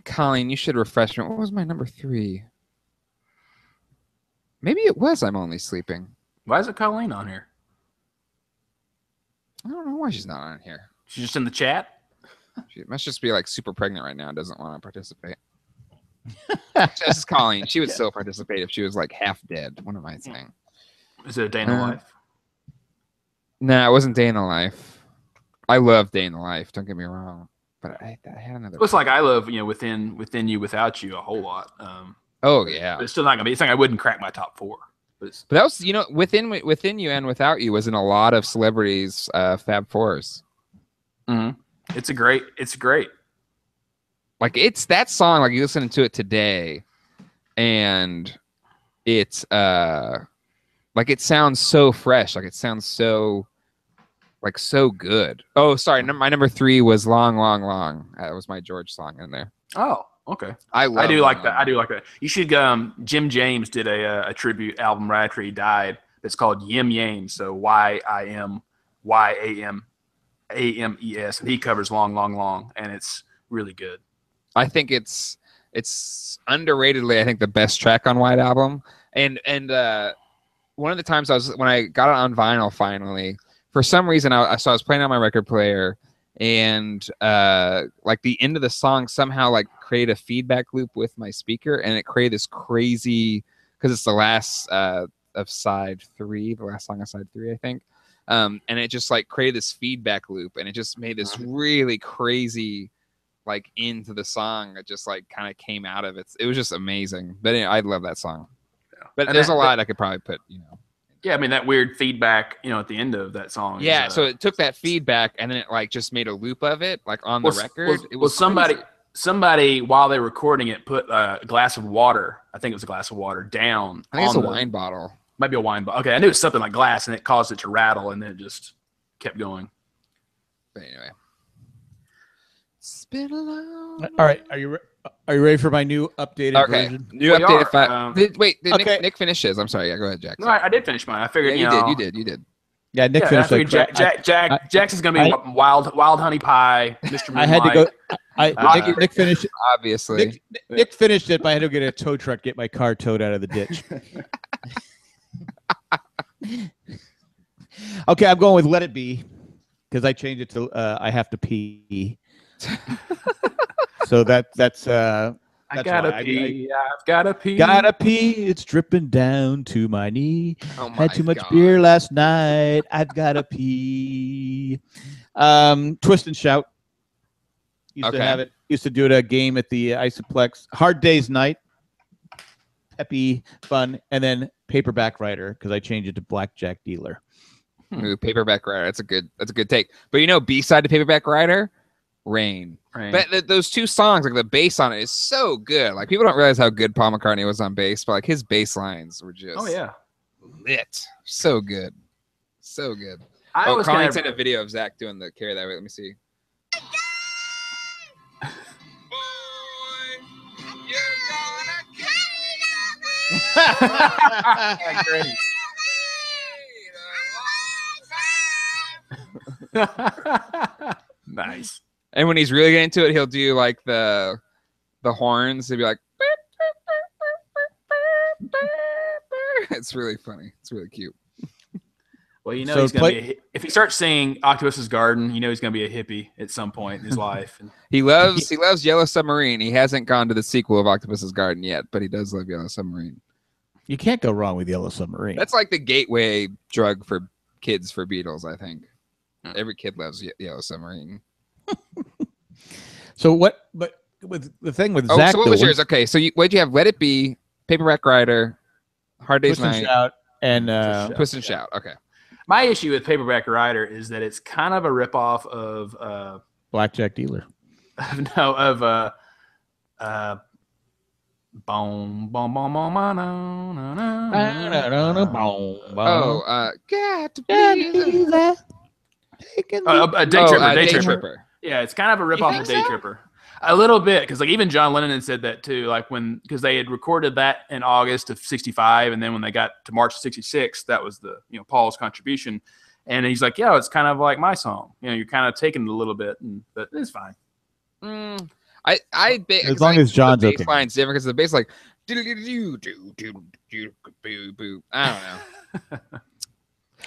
Colleen, you should refresh me. What was my number 3? Maybe it was I'm Only Sleeping. Why is it Colleen on here? I don't know why she's not on here. She's just in the chat? She must just be like super pregnant right now and doesn't want to participate. Just Colleen. She would still participate if she was like half dead. What am I saying? Is it a day in the life? No, it wasn't Day in the Life. I love Day in the Life. Don't get me wrong, but I had another. It's like I love within you without you a whole lot. Oh yeah, but it's still not gonna be. It's like I wouldn't crack my top 4. But that was within you and without you was in a lot of celebrities' Fab Fours. Mm-hmm. It's great. Like it's that song. Like you listen to it today, and it's like it sounds so fresh. Like it sounds so good. Oh, sorry. My number 3 was Long, Long, Long. That was my George song in there. Oh, okay. I do like that. I do like that. You should. Jim James did a tribute album right after he died. It's called Yim Yames. So YIMYAMES, and he covers Long, Long, Long, and it's really good. I think it's underratedly, I think, the best track on White Album. And one of the times when I got it on vinyl finally, for some reason I was playing on my record player, and like the end of the song somehow like created a feedback loop with my speaker, and it created this crazy, because it's the last of side 3, the last song of side 3, I think. And it just like created this feedback loop, and it just made this really crazy like into the song. It just like kind of came out of it. It was just amazing. But anyway, I love that song. Yeah. But and there's a lot I could probably put, Yeah, I mean that weird feedback, at the end of that song. Yeah, so it took that feedback and then it like just made a loop of it, like on the record. It was somebody while they were recording it put a glass of water. I think it was a glass of water down. I think it's a wine bottle. Might be a wine bottle. Okay, I knew it was something like glass, and it caused it to rattle, and then it just kept going. But anyway, it's been a long. All right, are you ready for my new updated version? New updated 5. Wait, did Nick finish his? I'm sorry. Yeah, go ahead, Jackson. No, I did finish mine. I figured you did. Yeah, Nick finished. Jackson's gonna be wild honey pie, Mr. Moonlight. I had to go. Nick finished it. Obviously, Nick finished it, but I had to get a tow truck, get my car towed out of the ditch. Okay, I'm going with Let It Be because I changed it to I Have to Pee. So that's I gotta pee. I've gotta pee. Gotta pee. It's dripping down to my knee. Oh my Had too much beer last night. I've gotta pee. Twist and Shout. Used to have it. Used to do it a game at the Isoplex. Hard Day's Night. Peppy, fun, and then Paperback Writer because I changed it to Blackjack Dealer. Ooh, Paperback Writer. That's a good take. But B-side to Paperback Writer, Rain. But those two songs, like the bass on it is so good. Like people don't realize how good Paul McCartney was on bass, but like his bass lines were just lit. So good. So good. Colleen sent a video of Zach doing the carry that way. Let me see. Great. Nice. And when he's really getting into it, he'll do like the horns. He'll be like, it's really funny. It's really cute. Well, he's gonna be if he starts singing Octopus's Garden, he's gonna be a hippie at some point in his life. He loves Yellow Submarine. He hasn't gone to the sequel of Octopus's Garden yet, but he does love Yellow Submarine. You can't go wrong with Yellow Submarine. That's like the gateway drug for kids for Beatles, I think. Every kid loves Yellow Submarine. So what? But with the thing with Zach, so what was yours? Okay, so what'd you have? Let It Be, Paperback Writer, Hard Day's Night, Twist and Shout. Okay. My issue with Paperback Writer is that it's kind of a ripoff of Blackjack Dealer. Boom, boom, boom, boom, boom, got to be there. A Day Tripper. Day Tripper. Yeah, it's kind of a ripoff of Day Tripper. A little bit, because like even John Lennon had said that too. Like because they had recorded that in August of '65, and then when they got to March of '66, that was the Paul's contribution, and he's like, yeah, it's kind of like my song. You're kind of taking it a little bit, but it's fine. As long as John's okay. The bass line's different because the bass like I don't know.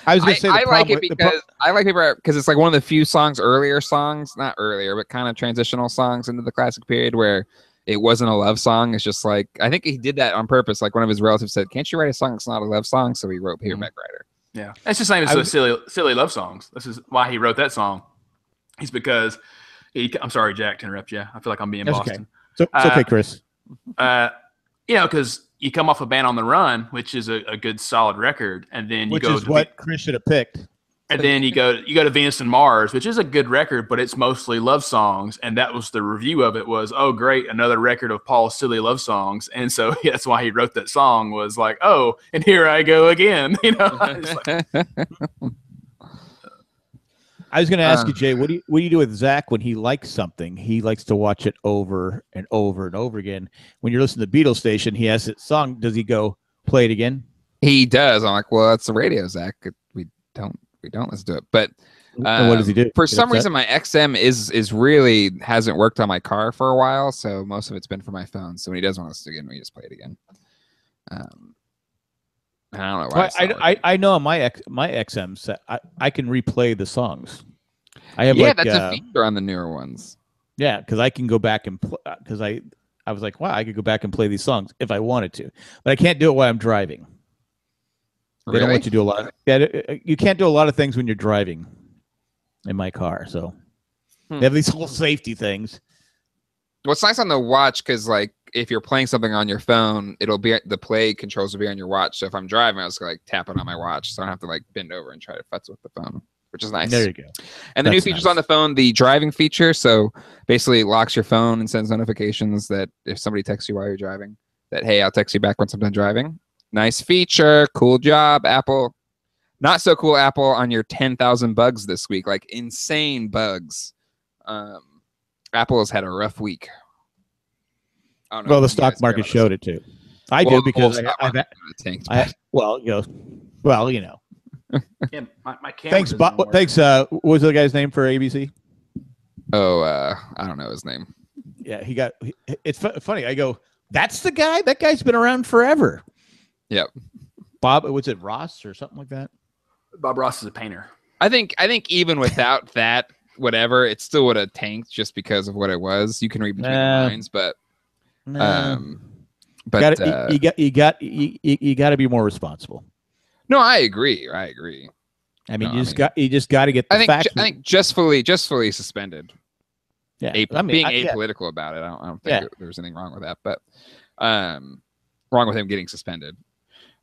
I was going to say I like it because I like Paper because it's like one of the few songs, not earlier, but kind of transitional songs into the classic period where it wasn't a love song. It's just like, I think he did that on purpose. Like one of his relatives said, "Can't you write a song that's not a love song?" So he wrote Paperback Writer. Yeah, it's the same as silly love songs. This is why he wrote that song. It's because I'm sorry, Jack, to interrupt you. I feel like I'm being Boston. Okay. It's okay, Chris. Because you come off a Band on the Run, which is a good solid record, and then you go to what Chris should have picked. And then you go to Venus and Mars, which is a good record, but it's mostly love songs. And that was the review of it was, oh, great, another record of Paul's silly love songs. And so that's why he wrote that song was like, oh, and here I go again. You know. I was going to ask you, Jay, what do you do with Zach when he likes something? He likes to watch it over and over and over again. When you're listening to the Beatles station, he has that song. Does he go play it again? He does. I'm like, well, it's the radio, Zach. We don't let's do it. But what does he do? For some reason, my XM is really hasn't worked on my car for a while, so most of it's been for my phone. So when he does want us to again, we just play it again. I don't know why. Well, I know on my XM set, I can replay the songs. I have that's a feature on the newer ones. Yeah, because I can go back and because I was like, wow, I could go back and play these songs if I wanted to, but I can't do it while I'm driving. They don't let you do a lot. You can't do a lot of things when you're driving in my car. So they have these whole safety things. What's nice on the watch, because like if you're playing something on your phone, it'll be the play controls will be on your watch. So if I'm driving, I was like tap it on my watch, so I don't have to like bend over and try to futz with the phone, which is nice. There you go. And the new features on the phone, the driving feature. So basically, it locks your phone and sends notifications that if somebody texts you while you're driving, that hey, I'll text you back once I'm done driving. Nice feature. Cool job, Apple. Not so cool, Apple, on your 10,000 bugs this week. Like insane bugs. Apple has had a rough week. Well, the stock market showed it too. I did because well, you know. Yeah, my camera. Thanks, Bob. Thanks. What was the guy's name for ABC? Oh, I don't know his name. Yeah, it's funny. I go, that's the guy. That guy's been around forever. Yep. Bob, was it Ross or something like that? Bob Ross is a painter. I think even without that, whatever, it still would have tanked just because of what it was. You can read between the lines, but you got to be more responsible. No, I agree. I mean, you just got to get the facts. I think just fully suspended. Yeah, being apolitical about it. I don't think there was anything wrong with that, but wrong with him getting suspended.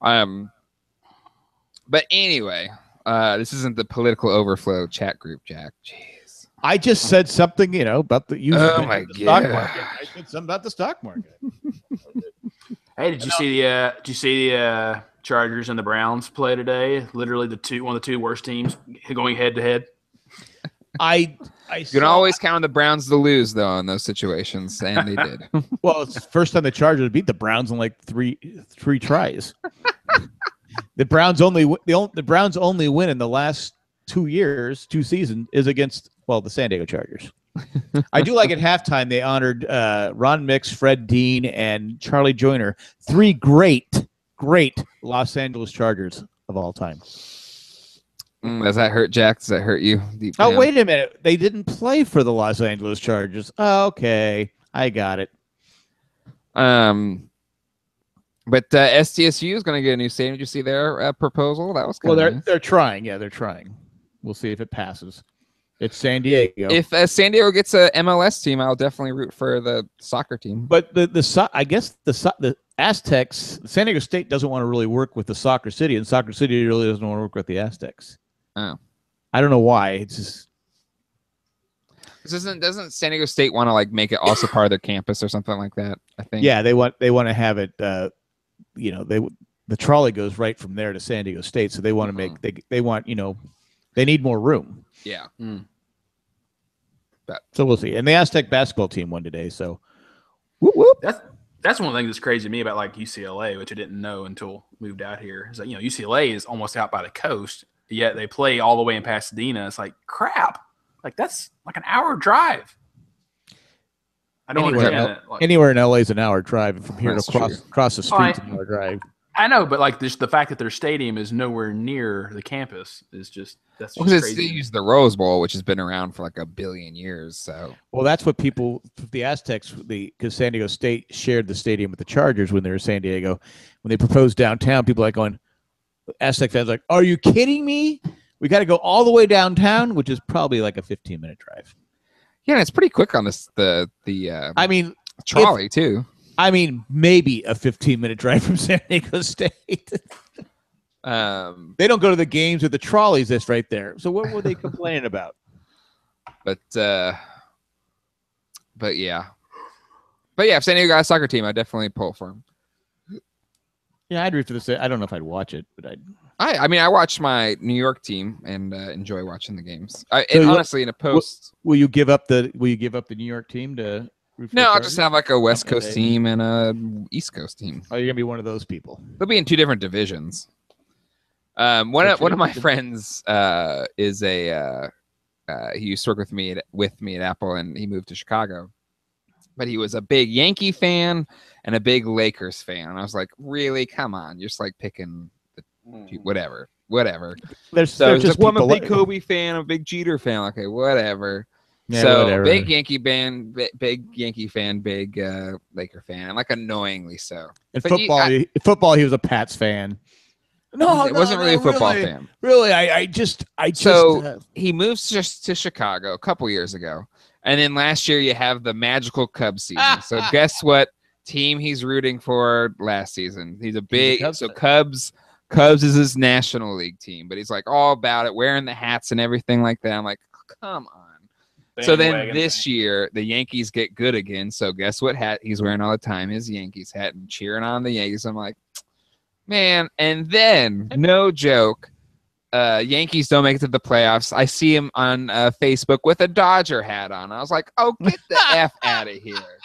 But anyway, this isn't the political overflow chat group, Jack. Jeez. I just said something, about the use of the stock market. I said something about the stock market. Hey, did you see the Chargers and the Browns play today? Literally one of the two worst teams going head to head. You can always count on the Browns to lose though in those situations, and they did. Well, it's the first time the Chargers beat the Browns in like three tries. The Browns only win in the last 2 seasons is against the San Diego Chargers. I do like at halftime they honored Ron Mix, Fred Dean, and Charlie Joyner, three great Los Angeles Chargers of all time. Does that hurt, Jack? Does that hurt you? Wait a minute. They didn't play for the Los Angeles Chargers. Oh, okay. I got it. But SDSU is going to get a new stadium. Did you see their proposal? That was kind of nice. They're trying. Yeah, they're trying. We'll see if it passes. It's San Diego. If San Diego gets a MLS team, I'll definitely root for the soccer team. But I guess the Aztecs, San Diego State doesn't want to really work with the Soccer City, and Soccer City really doesn't want to work with the Aztecs. Oh, I don't know why. It's just doesn't San Diego State want to like make it also part of their campus or something like that? I think. Yeah, they want to have it. The trolley goes right from there to San Diego State, so they want to make they want they need more room. Yeah. So we'll see. And the Aztec basketball team won today. So whoop, whoop. That's one of the things that's crazy to me about like UCLA, which I didn't know until moved out here. Is that UCLA is almost out by the coast, yet they play all the way in Pasadena. It's like crap. Like that's like an hour drive. I don't understand that. Anywhere in LA is an hour drive. From here to cross the street, an hour drive. I know, but like the fact that their stadium is nowhere near the campus is just. That's Because just it's crazy. used the Rose Bowl, which has been around for like a billion years. So Well, that's what the Aztecs, because San Diego State shared the stadium with the Chargers when they were in San Diego. When they proposed downtown, people like going, Aztec fans like, are you kidding me? We got to go all the way downtown, which is probably like a 15-minute drive. yeah, and it's pretty quick on this the I mean, trolley too. I mean, maybe a 15-minute drive from San Diego State. They don't go to the games with the trolleys that's right there. So what were they complaining about? But yeah. If San Diego got a soccer team, I'd definitely pull for them. Yeah, I'd root for the. I don't know if I'd watch it, but I'd. I mean, I watch my New York team and enjoy watching the games. And So honestly, in a post, will you give up the New York team to? Root for the no, I'll Chargers? just have like a West Coast team and a East Coast team. Oh, you're gonna be one of those people. They'll be in two different divisions. One of my friends is a he used to work with me at Apple, and he moved to Chicago. But he was a big Yankee fan and a big Lakers fan. And I was like, really? Come on. You're just like picking whatever. There's He's just like, well, I'm a people big Kobe fan, a big Jeter fan. Okay, whatever. Yeah, So whatever. big Yankee fan, big Yankee fan, big Laker fan, and like annoyingly so. In But football, he was a Pats fan. No, it wasn't really a football really, fan. Really, I just. So he moves just to Chicago a couple years ago, and then last year you have the magical Cubs season. So guess what team he's rooting for last season? He's a big Cubs. Cubs is his National League team, but he's like all about it, wearing the hats and everything like that. I'm like, come on. So then this year, the Yankees get good again. So guess what hat he's wearing all the time? His Yankees hat, and cheering on the Yankees. I'm like, man. And then, no joke, Yankees don't make it to the playoffs. I see him on Facebook with a Dodger hat on. I was like, oh, get the F out of here.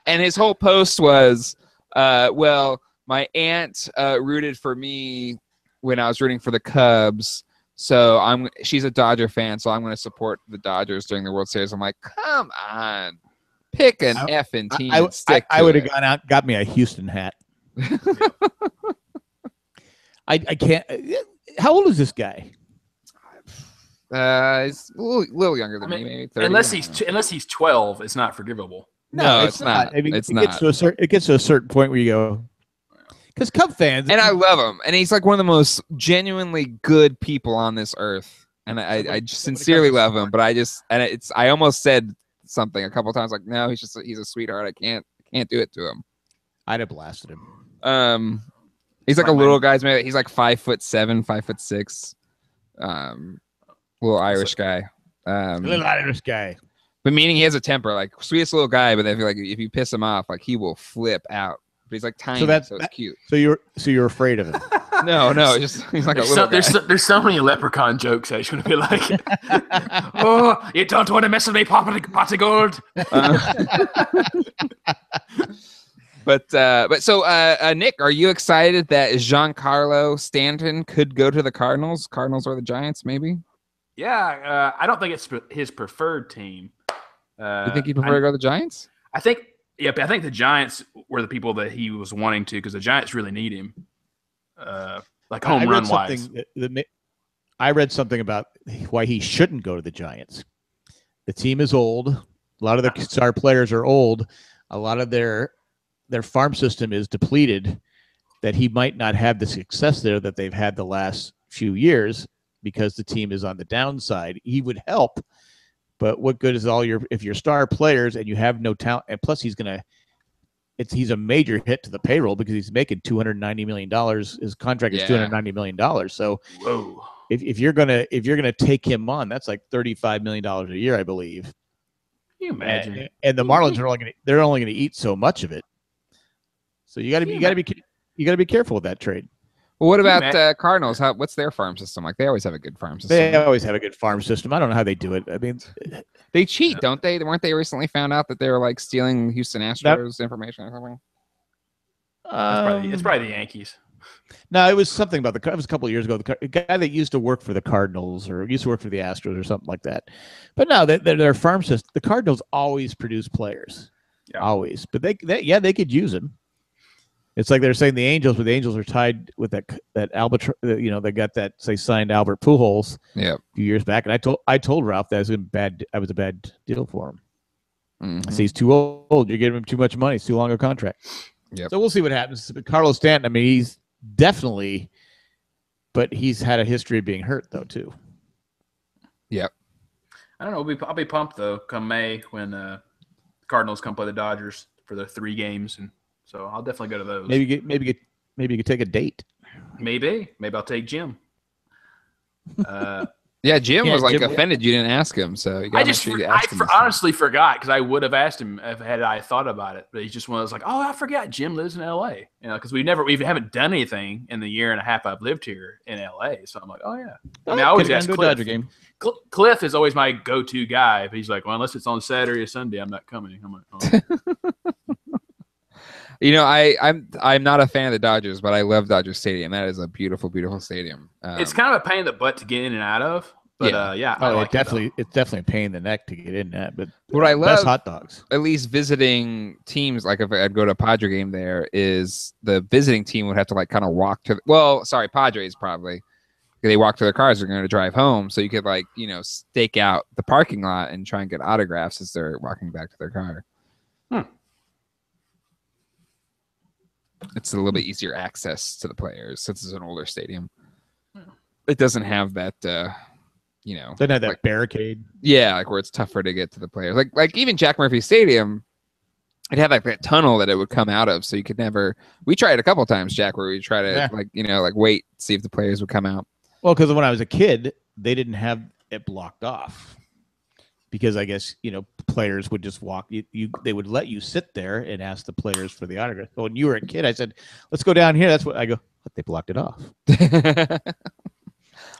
And his whole post was, well, my aunt rooted for me when I was rooting for the Cubs. So she's a Dodger fan, so I'm going to support the Dodgers during the World Series. I'm like, come on, pick an effing team. I would have gone out, got me a Houston hat. I can't. How old is this guy? He's a little younger than me, maybe 30. Unless he's 12, it's not forgivable. No, it's not. I mean, it's it not. Gets to a certain point where you go, because Cub fans, and I love him, and he's like one of the most genuinely good people on this earth, and I just sincerely love him. But I almost said something a couple of times like, no, he's a sweetheart. I can't do it to him. I'd have blasted him. He's like a little guy's man. He's like 5'7", 5'6", little Irish guy. Little Irish guy. But meaning he has a temper, like sweetest little guy. But then if you piss him off, like he will flip out. But he's like tiny, so it's cute. So you're afraid of him? No, he's like a little guy. There's so many leprechaun jokes that you want to be like, oh, you don't want to mess with me, pot of gold. But Nick, are you excited that Giancarlo Stanton could go to the Cardinals? Cardinals or the Giants, maybe? Yeah, I don't think it's his preferred team. You think he'd prefer to go to the Giants? I think the Giants were the people that he was wanting to, because the Giants really need him, like home run wise. I read something about why he shouldn't go to the Giants. The team is old. A lot of the star players are old. A lot of their farm system is depleted, that he might not have the success there that they've had the last few years because the team is on the downside. He would help, but what good is if your star players and you have no talent? And plus he's a major hit to the payroll because he's making $290 million. His contract is $290 million. So whoa. If you're gonna take him on, that's like $35 million a year, I believe. Can you imagine? And the Marlins are only gonna eat so much of it. So you got to be careful with that trade. Well, what about Cardinals? What's their farm system like? They always have a good farm system. They always have a good farm system. I don't know how they do it. I mean, they cheat, don't they? Weren't they recently found out that they were like stealing Houston Astros information or something? It's probably the Yankees. No, it was something about it was a couple of years ago. The guy that used to work for the Cardinals or used to work for the Astros or something like that. But no, their farm system. The Cardinals always produce players, always. But they could use them. It's like they're saying the Angels, but the Angels are tied with that albatross. They got that. They signed Albert Pujols Yeah. a few years back, and I told Ralph that I was a bad deal for him. I say he's too old. You're giving him too much money. It's too long a contract. Yep. So we'll see what happens. But Carlos Stanton, I mean, he's definitely, but he's had a history of being hurt though too. Yep. I don't know. I'll be pumped though come May when Cardinals come play the Dodgers for their 3 games, and so I'll definitely go to those. Maybe you could take a date. Maybe I'll take Jim. Yeah, Jim was like Jim, offended you didn't ask him, so you gotta make sure you ask him. Honestly forgot because I would have asked him had I thought about it, but he's just one of those like, oh, I forgot Jim lives in L.A. Because we haven't done anything in the year and a half I've lived here in L.A. So I'm like, oh yeah. I mean, I always ask Cliff. Dodger game. Cliff is always my go-to guy, but he's like, well, unless it's on Saturday or Sunday, I'm not coming. I'm like, oh. I'm not a fan of the Dodgers, but I love Dodger Stadium. That is a beautiful, beautiful stadium. It's kind of a pain in the butt to get in and out of, but it's definitely a pain in the neck to get in that. But what I love, hot dogs. At least visiting teams, like if I'd go to a Padre game, there is the visiting team would have to like kind of walk to. Padres probably. They walk to their cars. They're going to drive home, so you could stake out the parking lot and try and get autographs as they're walking back to their car. It's a little bit easier access to the players since it's an older stadium. It doesn't have that, doesn't have that barricade. Yeah, like where it's tougher to get to the players. Like even Jack Murphy Stadium, it had like that tunnel that it would come out of, so you could never. We tried a couple times, Jack, where we try to wait, see if the players would come out. Well, because when I was a kid, they didn't have it blocked off because I guess players would just walk. They would let you sit there and ask the players for the autograph. So when you were a kid, I said, "Let's go down here." That's what I go. But they blocked it off. I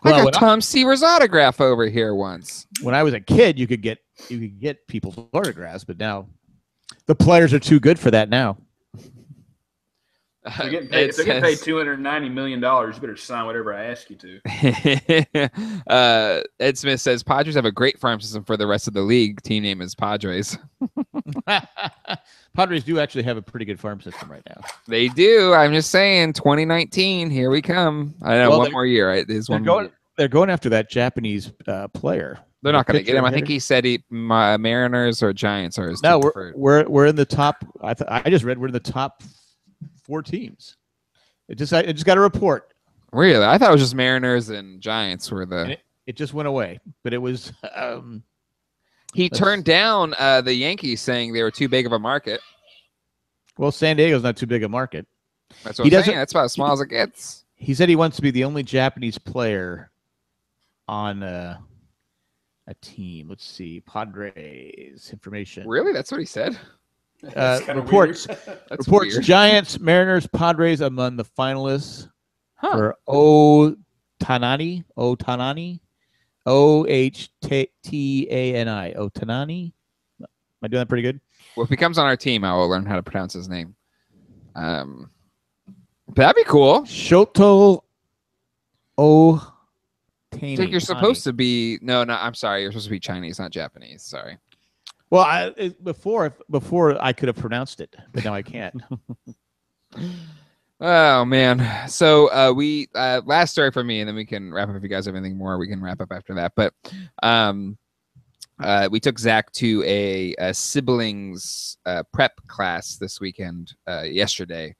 got Tom Seaver's autograph over here once. When I was a kid, you could get people's autographs, but now the players are too good for that now. They're getting paid $290 million. You better sign whatever I ask you to. Ed Smith says Padres have a great farm system for the rest of the league. Team name is Padres. Padres do actually have a pretty good farm system right now. They do. I'm just saying, 2019, here we come. I know one more year. Right? They're going after that Japanese player. They're not going to get him. I think he said Mariners or Giants are his No, preferred. we're in the top. I just read we're in the top 4 teams. I just got a report. Really? I thought it was just Mariners and Giants were the. It just went away, but it was. He turned down the Yankees, saying they were too big of a market. Well, San Diego's not too big a market. That's what I'm saying. That's about as small as it gets. He said he wants to be the only Japanese player on a team. Let's see, Padres information. Really? That's what he said? Reports weird. Giants, Mariners, Padres among the finalists for Ohtani, Ohtani. Am I doing that pretty good? Well, if he comes on our team, I will learn how to pronounce his name. That'd be cool. Shoto Ohtani. I think you're supposed to be. No, I'm sorry. You're supposed to be Chinese, not Japanese. Sorry. Well, before I could have pronounced it, but now I can't. Oh man! So we last story for me, and then we can wrap up. If you guys have anything more, we can wrap up after that. But we took Zach to a siblings prep class this weekend, yesterday,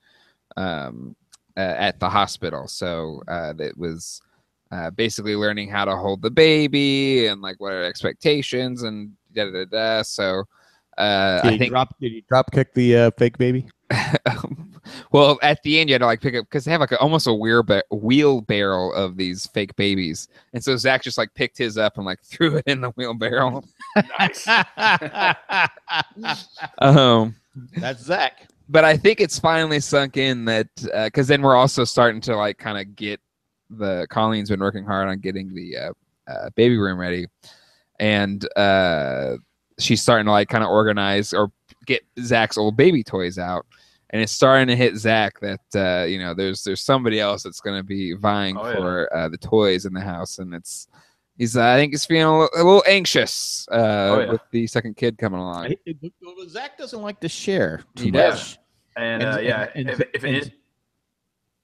at the hospital. So it was basically learning how to hold the baby and like what are expectations and da da da. So did you drop kick the fake baby? Well, at the end you had to like pick up because they have like almost a wheelbarrow of these fake babies, and so Zach just like picked his up and like threw it in the wheelbarrow. Nice. That's Zach. But I think it's finally sunk in that because then we're also starting to like kind of get Colleen's been working hard on getting the baby room ready, and she's starting to like kind of organize or get Zach's old baby toys out. And it's starting to hit Zach that there's somebody else that's going to be vying for the toys in the house, and I think he's feeling a little anxious with the second kid coming along. Zach doesn't like to share too much. much. And, And- yeah, and- if it and- is,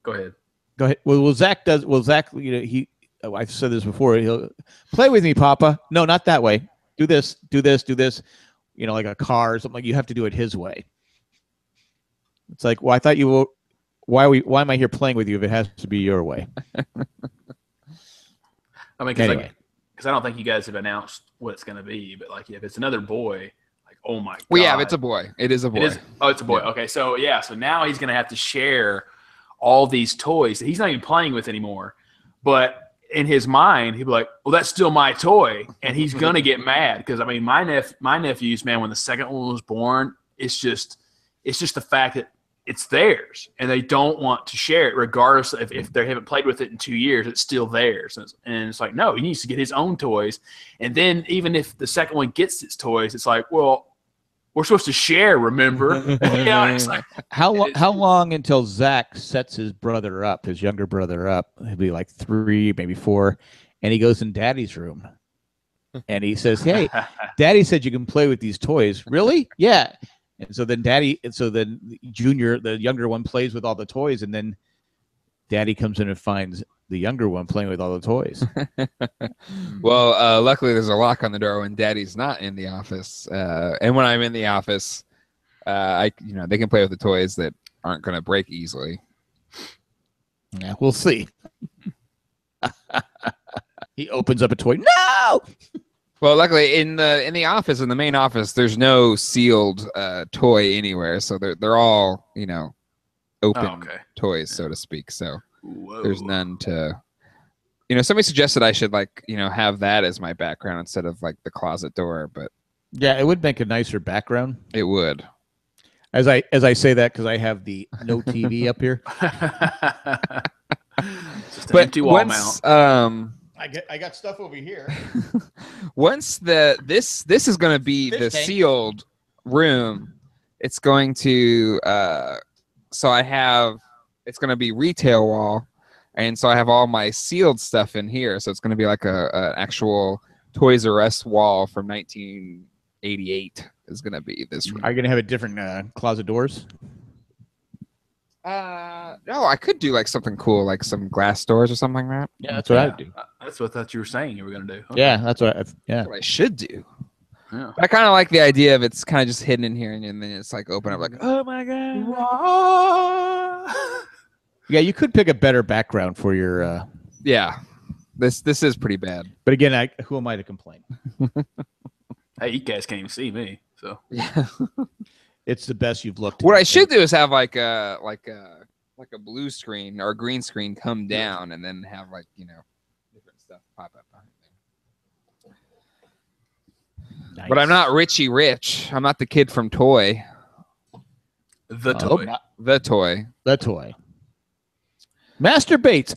go ahead. Go ahead. Well, Zach does. Well, Zach, I've said this before. He'll play with me, Papa. No, not that way. Do this. Do this. Do this. Like a car or something. Like you have to do it his way. It's like, well, I thought you were. Why am I here playing with you if it has to be your way? I mean, because Anyway. I don't think you guys have announced what it's going to be, but like if it's another boy, like oh my god, Well, yeah, it's a boy. It is a boy. It is. Oh, it's a boy. Yeah. Okay, so yeah, so now he's going to have to share all these toys that he's not even playing with anymore. But in his mind, he'll be like, "Well, that's still my toy," and he's going to get mad because I mean, my nephews, man, when the second one was born, it's just the fact that it's theirs and they don't want to share it, regardless of if they haven't played with it in 2 years. It's still theirs, and it's like, no, he needs to get his own toys. And then even if the second one gets its toys, it's like, well, we're supposed to share, remember? It's like, How long until Zach sets his younger brother up? He'll be like 3, maybe 4, and he goes in Daddy's room, and he says, "Hey, Daddy said you can play with these toys." Really? Yeah. And so then Junior, the younger one, plays with all the toys, and then Daddy comes in and finds the younger one playing with all the toys. Well, luckily there's a lock on the door when Daddy's not in the office, and when I'm in the office, they can play with the toys that aren't going to break easily. Yeah, we'll see. He opens up a toy. No. Well, luckily in the office, in the main office, there's no sealed toy anywhere, so they're all open toys, so to speak. So there's none to. Somebody suggested I should have that as my background instead of like the closet door, but yeah, it would make a nicer background. It would. As I say that because I have the no TV up here. Just an empty wall mount. I got stuff over here. Once this is going to be the sealed room, it's going to it's going to be retail wall, and so I have all my sealed stuff in here. So it's going to be like a actual Toys R Us wall from 1988 is going to be this room. Are you going to have a different closet doors? No, I could do like something cool, like some glass doors or something like that. Yeah, that's what I'd do. That's what I thought you were saying you were going to do. Okay. Yeah, that's what I should do. Yeah. But I kind of like the idea of it's kind of just hidden in here, and then it's like open up, like, oh my god. Yeah, you could pick a better background for your. Yeah, this is pretty bad. But again, who am I to complain? Hey, you guys can't even see me, so yeah. It's the best you've looked. What I should do is have like a blue screen or a green screen come down, and then have different stuff pop up behind there. Nice. But I'm not Richie Rich. I'm not the kid from Toy. The toy. The toy. The toy. Master Bates.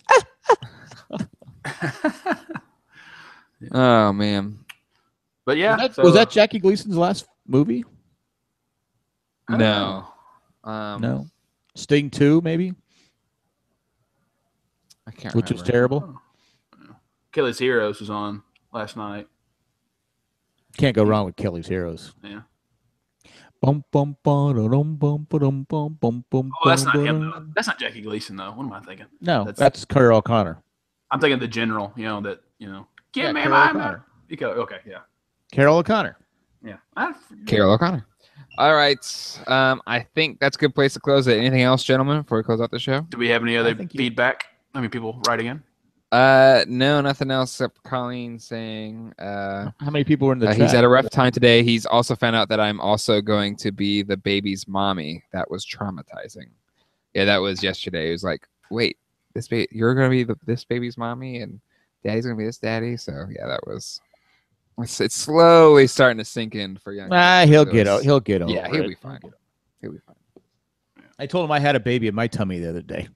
Oh man. But yeah, was that Jackie Gleason's last movie? No. No. Sting 2, maybe? I can't Which remember. was terrible. Kelly's Heroes was on last night. Can't go wrong with Kelly's Heroes. Yeah. Bum, bum, ba-da-dum, bum, ba-dum, bum, bum, bum, Oh, that's not him, ba-dum. though. That's not Jackie Gleason, though. What am I thinking? No, that's Carol O'Connor. I'm thinking the general, give me Carol my O'Connor. Okay, yeah. Carol O'Connor. Yeah. Carol O'Connor. All right. I think that's a good place to close it. Anything else, gentlemen, before we close out the show? Do we have any other feedback? I mean, people writing in? No, nothing else except Colleen saying How many people were in the chat? he's had a rough time today. He's also found out that I'm also going to be the baby's mommy. That was traumatizing. Yeah, that was yesterday. It was like, wait, you're going to be this baby's mommy, and daddy's going to be this daddy. So yeah, that was. It's slowly starting to sink in for young. He'll get over. He'll get over. Yeah, he'll be fine. He'll be fine. I told him I had a baby in my tummy the other day.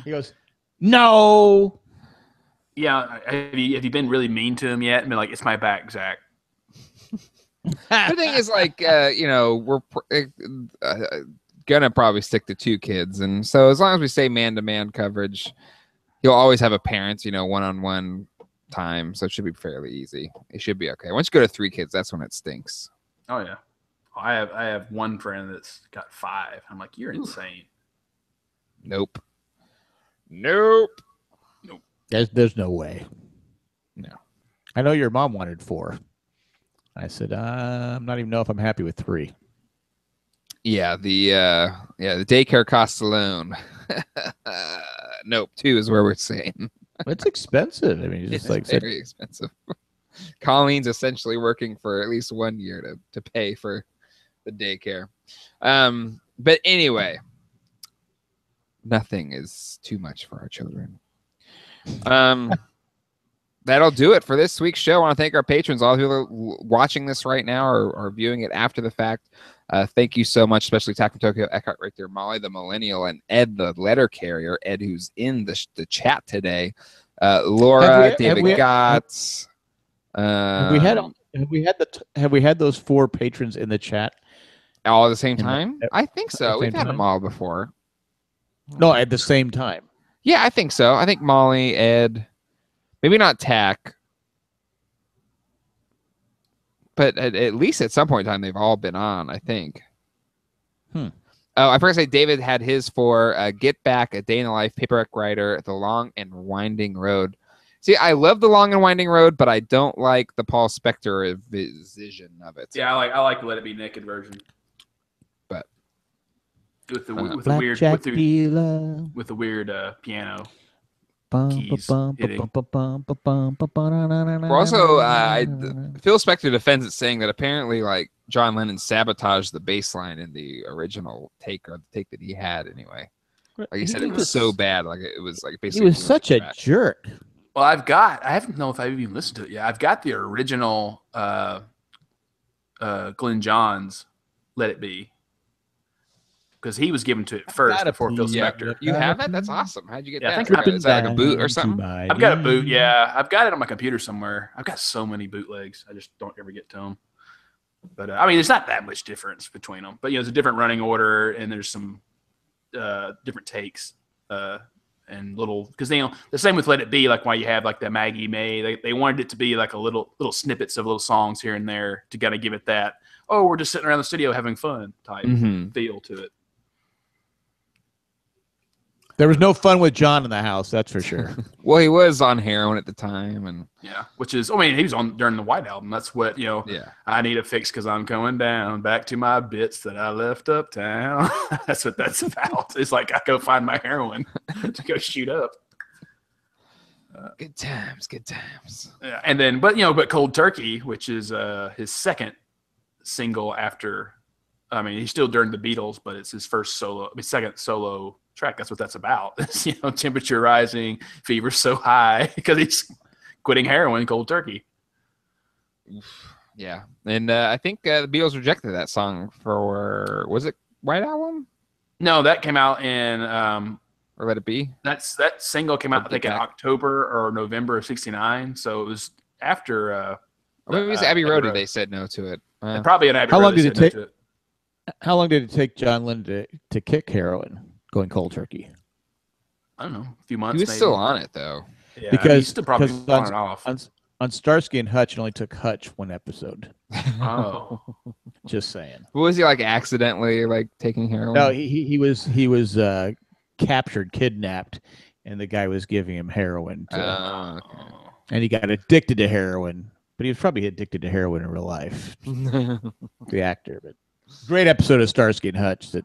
He goes, "No." Yeah, have you been really mean to him yet? And been like, "It's my back, Zach." The thing is, we're gonna probably stick to 2 kids, and so as long as we say man-to-man coverage, he'll always have a parent, one-on-one time, so it should be fairly easy. It should be okay. Once you go to 3 kids, that's when it stinks. Oh yeah, I have one friend that's got 5. I'm like, you're insane. Nope. There's no way. No. I know your mom wanted 4. I said, I'm not even know if I'm happy with 3. Yeah, the daycare costs alone. Nope, 2 is where we're saying. It's expensive. I mean, it's just like very expensive. Colleen's essentially working for at least 1 year to pay for the daycare. But anyway, nothing is too much for our children. That'll do it for this week's show. I want to thank our patrons, all of you watching this right now or viewing it after the fact. Thank you so much, especially Tack from Tokyo, Eckhart right there, Molly the Millennial, and Ed the Letter Carrier, Ed who's in the chat today. Laura, David Gotts. Have we had those 4 patrons in the chat all at the same time? I think so. We've had them all before. No, at the same time. Yeah, I think so. I think Molly, Ed, maybe not Tack, but at least at some point in time they've all been on, I think. Oh, I forgot to say David had his for Get Back, A Day in the Life, Paperback Writer, The Long and Winding Road. See, I love The Long and Winding Road, but I don't like the Paul Spector vision of it. Yeah, I like the Let It Be Naked version. But with the weird piano. Keys hitting. We're also Phil Spector defends it, saying that apparently like John Lennon sabotaged the bass line in the original take, or the take that he had anyway. Like he said, it was so bad, like it was like basically he was such a jerk. Well, I haven't know if I've even listened to it yet. I've got the original Glenn Johns Let It Be, because he was given to it first before Phil Spector. You have that? That's awesome. How'd you get that? I think is that like a boot or something? I've got a boot. Yeah, I've got it on my computer somewhere. I've got so many bootlegs. I just don't ever get to them. But I mean, there's not that much difference between them. But there's a different running order, and there's some different takes and little, because the same with Let It Be. Like why you have like the Maggie May. They wanted it to be like a little snippets of little songs here and there to kind of give it that, oh, we're just sitting around the studio having fun type feel to it. There was no fun with John in the house, that's for sure. Well, he was on heroin at the time, and which is, I mean, he was on during the White Album. That's what I need a fix because I'm going down back to my bits that I left uptown. That's what that's about. It's like I go find my heroin to go shoot up. Good times. Yeah, and then, but Cold Turkey, which is his second single after. I mean, he's still during the Beatles, but it's his second solo track. That's what that's about. Temperature rising, fever so high because he's quitting heroin cold turkey. Yeah, and I think the Beatles rejected that song for, was it White Album? No, that came out in or Let It Be. That single came out I think in October or November of '69. So it was after. Maybe it was Abbey Road. They said no to it. Probably an Abbey Road. How long did it take? How long did it take John Lennon to kick heroin, going cold turkey? I don't know, a few months. He was still on it though. Yeah, because he's still probably on it off. On Starsky and Hutch, it only took Hutch one episode. Oh, just saying. Was he like accidentally like taking heroin? No, he was captured, kidnapped, and the guy was giving him heroin. Okay. And he got addicted to heroin, but he was probably addicted to heroin in real life. The actor, but. Great episode of Starsky and Hutch.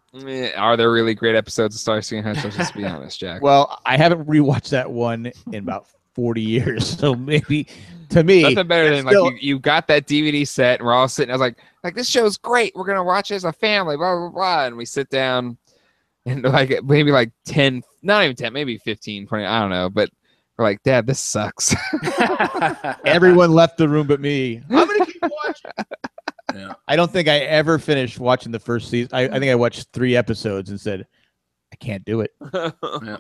Are there really great episodes of Starsky and Hutch? Let's just be honest, Jack. Well, I haven't rewatched that one in about 40 years, so maybe to me, nothing better than still, like you got that DVD set, and we're all sitting. I was like this show's great. We're gonna watch it as a family. Blah blah blah, and we sit down, and like maybe like 10, not even 10, maybe 15, 20. I don't know, but we're like, Dad, this sucks. Everyone left the room but me. I'm gonna keep watching. Yeah. I don't think I ever finished watching the first season. I think I watched 3 episodes and said, I can't do it. Yeah.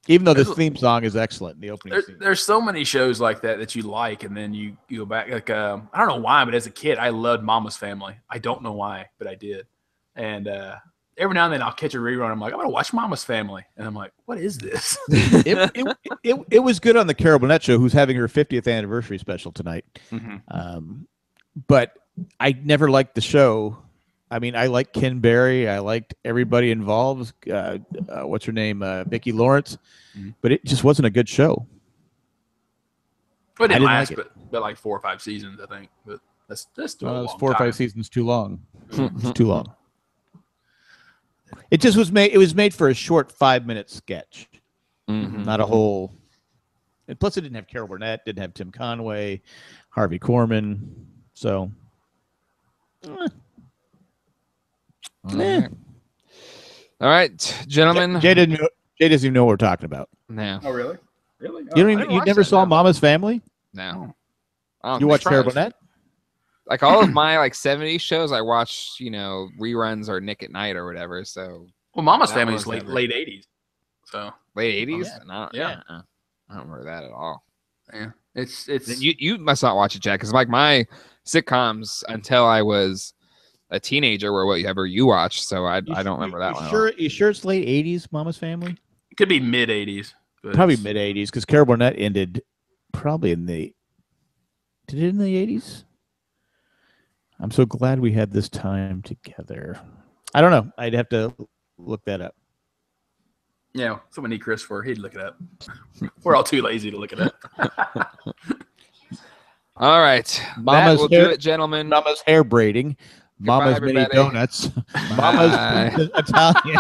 Even though this theme song is excellent in the opening scene. There's so many shows like that you like, and then you go back. Like I don't know why, but as a kid, I loved Mama's Family. I don't know why, but I did. And every now and then I'll catch a rerun. I'm like, I'm going to watch Mama's Family. And I'm like, what is this? It was good on the Carol Burnett show, who's having her 50th anniversary special tonight. Mm-hmm. But I never liked the show I mean, I like Ken Berry. I liked everybody involved. What's her name? Vicki Lawrence. Mhm. But it just wasn't a good show. It didn't didn't last, like it. but like 4 or 5 seasons, I think. But that's still a It was long 4 or time. 5 seasons too long. Mhm. It's too long. It just was made. It was made for a short 5-minute sketch, Mhm. not a whole. And plus, it didn't have Carol Burnett. Didn't have Tim Conway, Harvey Korman. So, All right, gentlemen. Jay doesn't even know what we're talking about. No, Oh, really? Really? You never saw Mama's Family? no. You watched Carol Burnett? Like all of my like 70s shows, I watched, reruns or Nick at Night or whatever. So Well, Mama's That Family is was late 80s. So late 80s. Yeah. I don't remember that at all. yeah, it's Then you must not watch it, Jack, because like my sitcoms until I was a teenager were whatever you watched. So I don't remember that one. At all. You sure it's late 80s, Mama's Family? it could be mid 80s. Probably mid 80s, because Carol Burnett ended probably in the. Did it in the 80s? I'm so glad we had this time together. I don't know. I'd have to look that up. Yeah, someone need Chris for. He'd look it up. We're all too lazy to look it up. All right, Mama's that will hair- do it, gentlemen. Mama's hair braiding. Mama's mini everybody. donuts. Bye. Mama's Italian.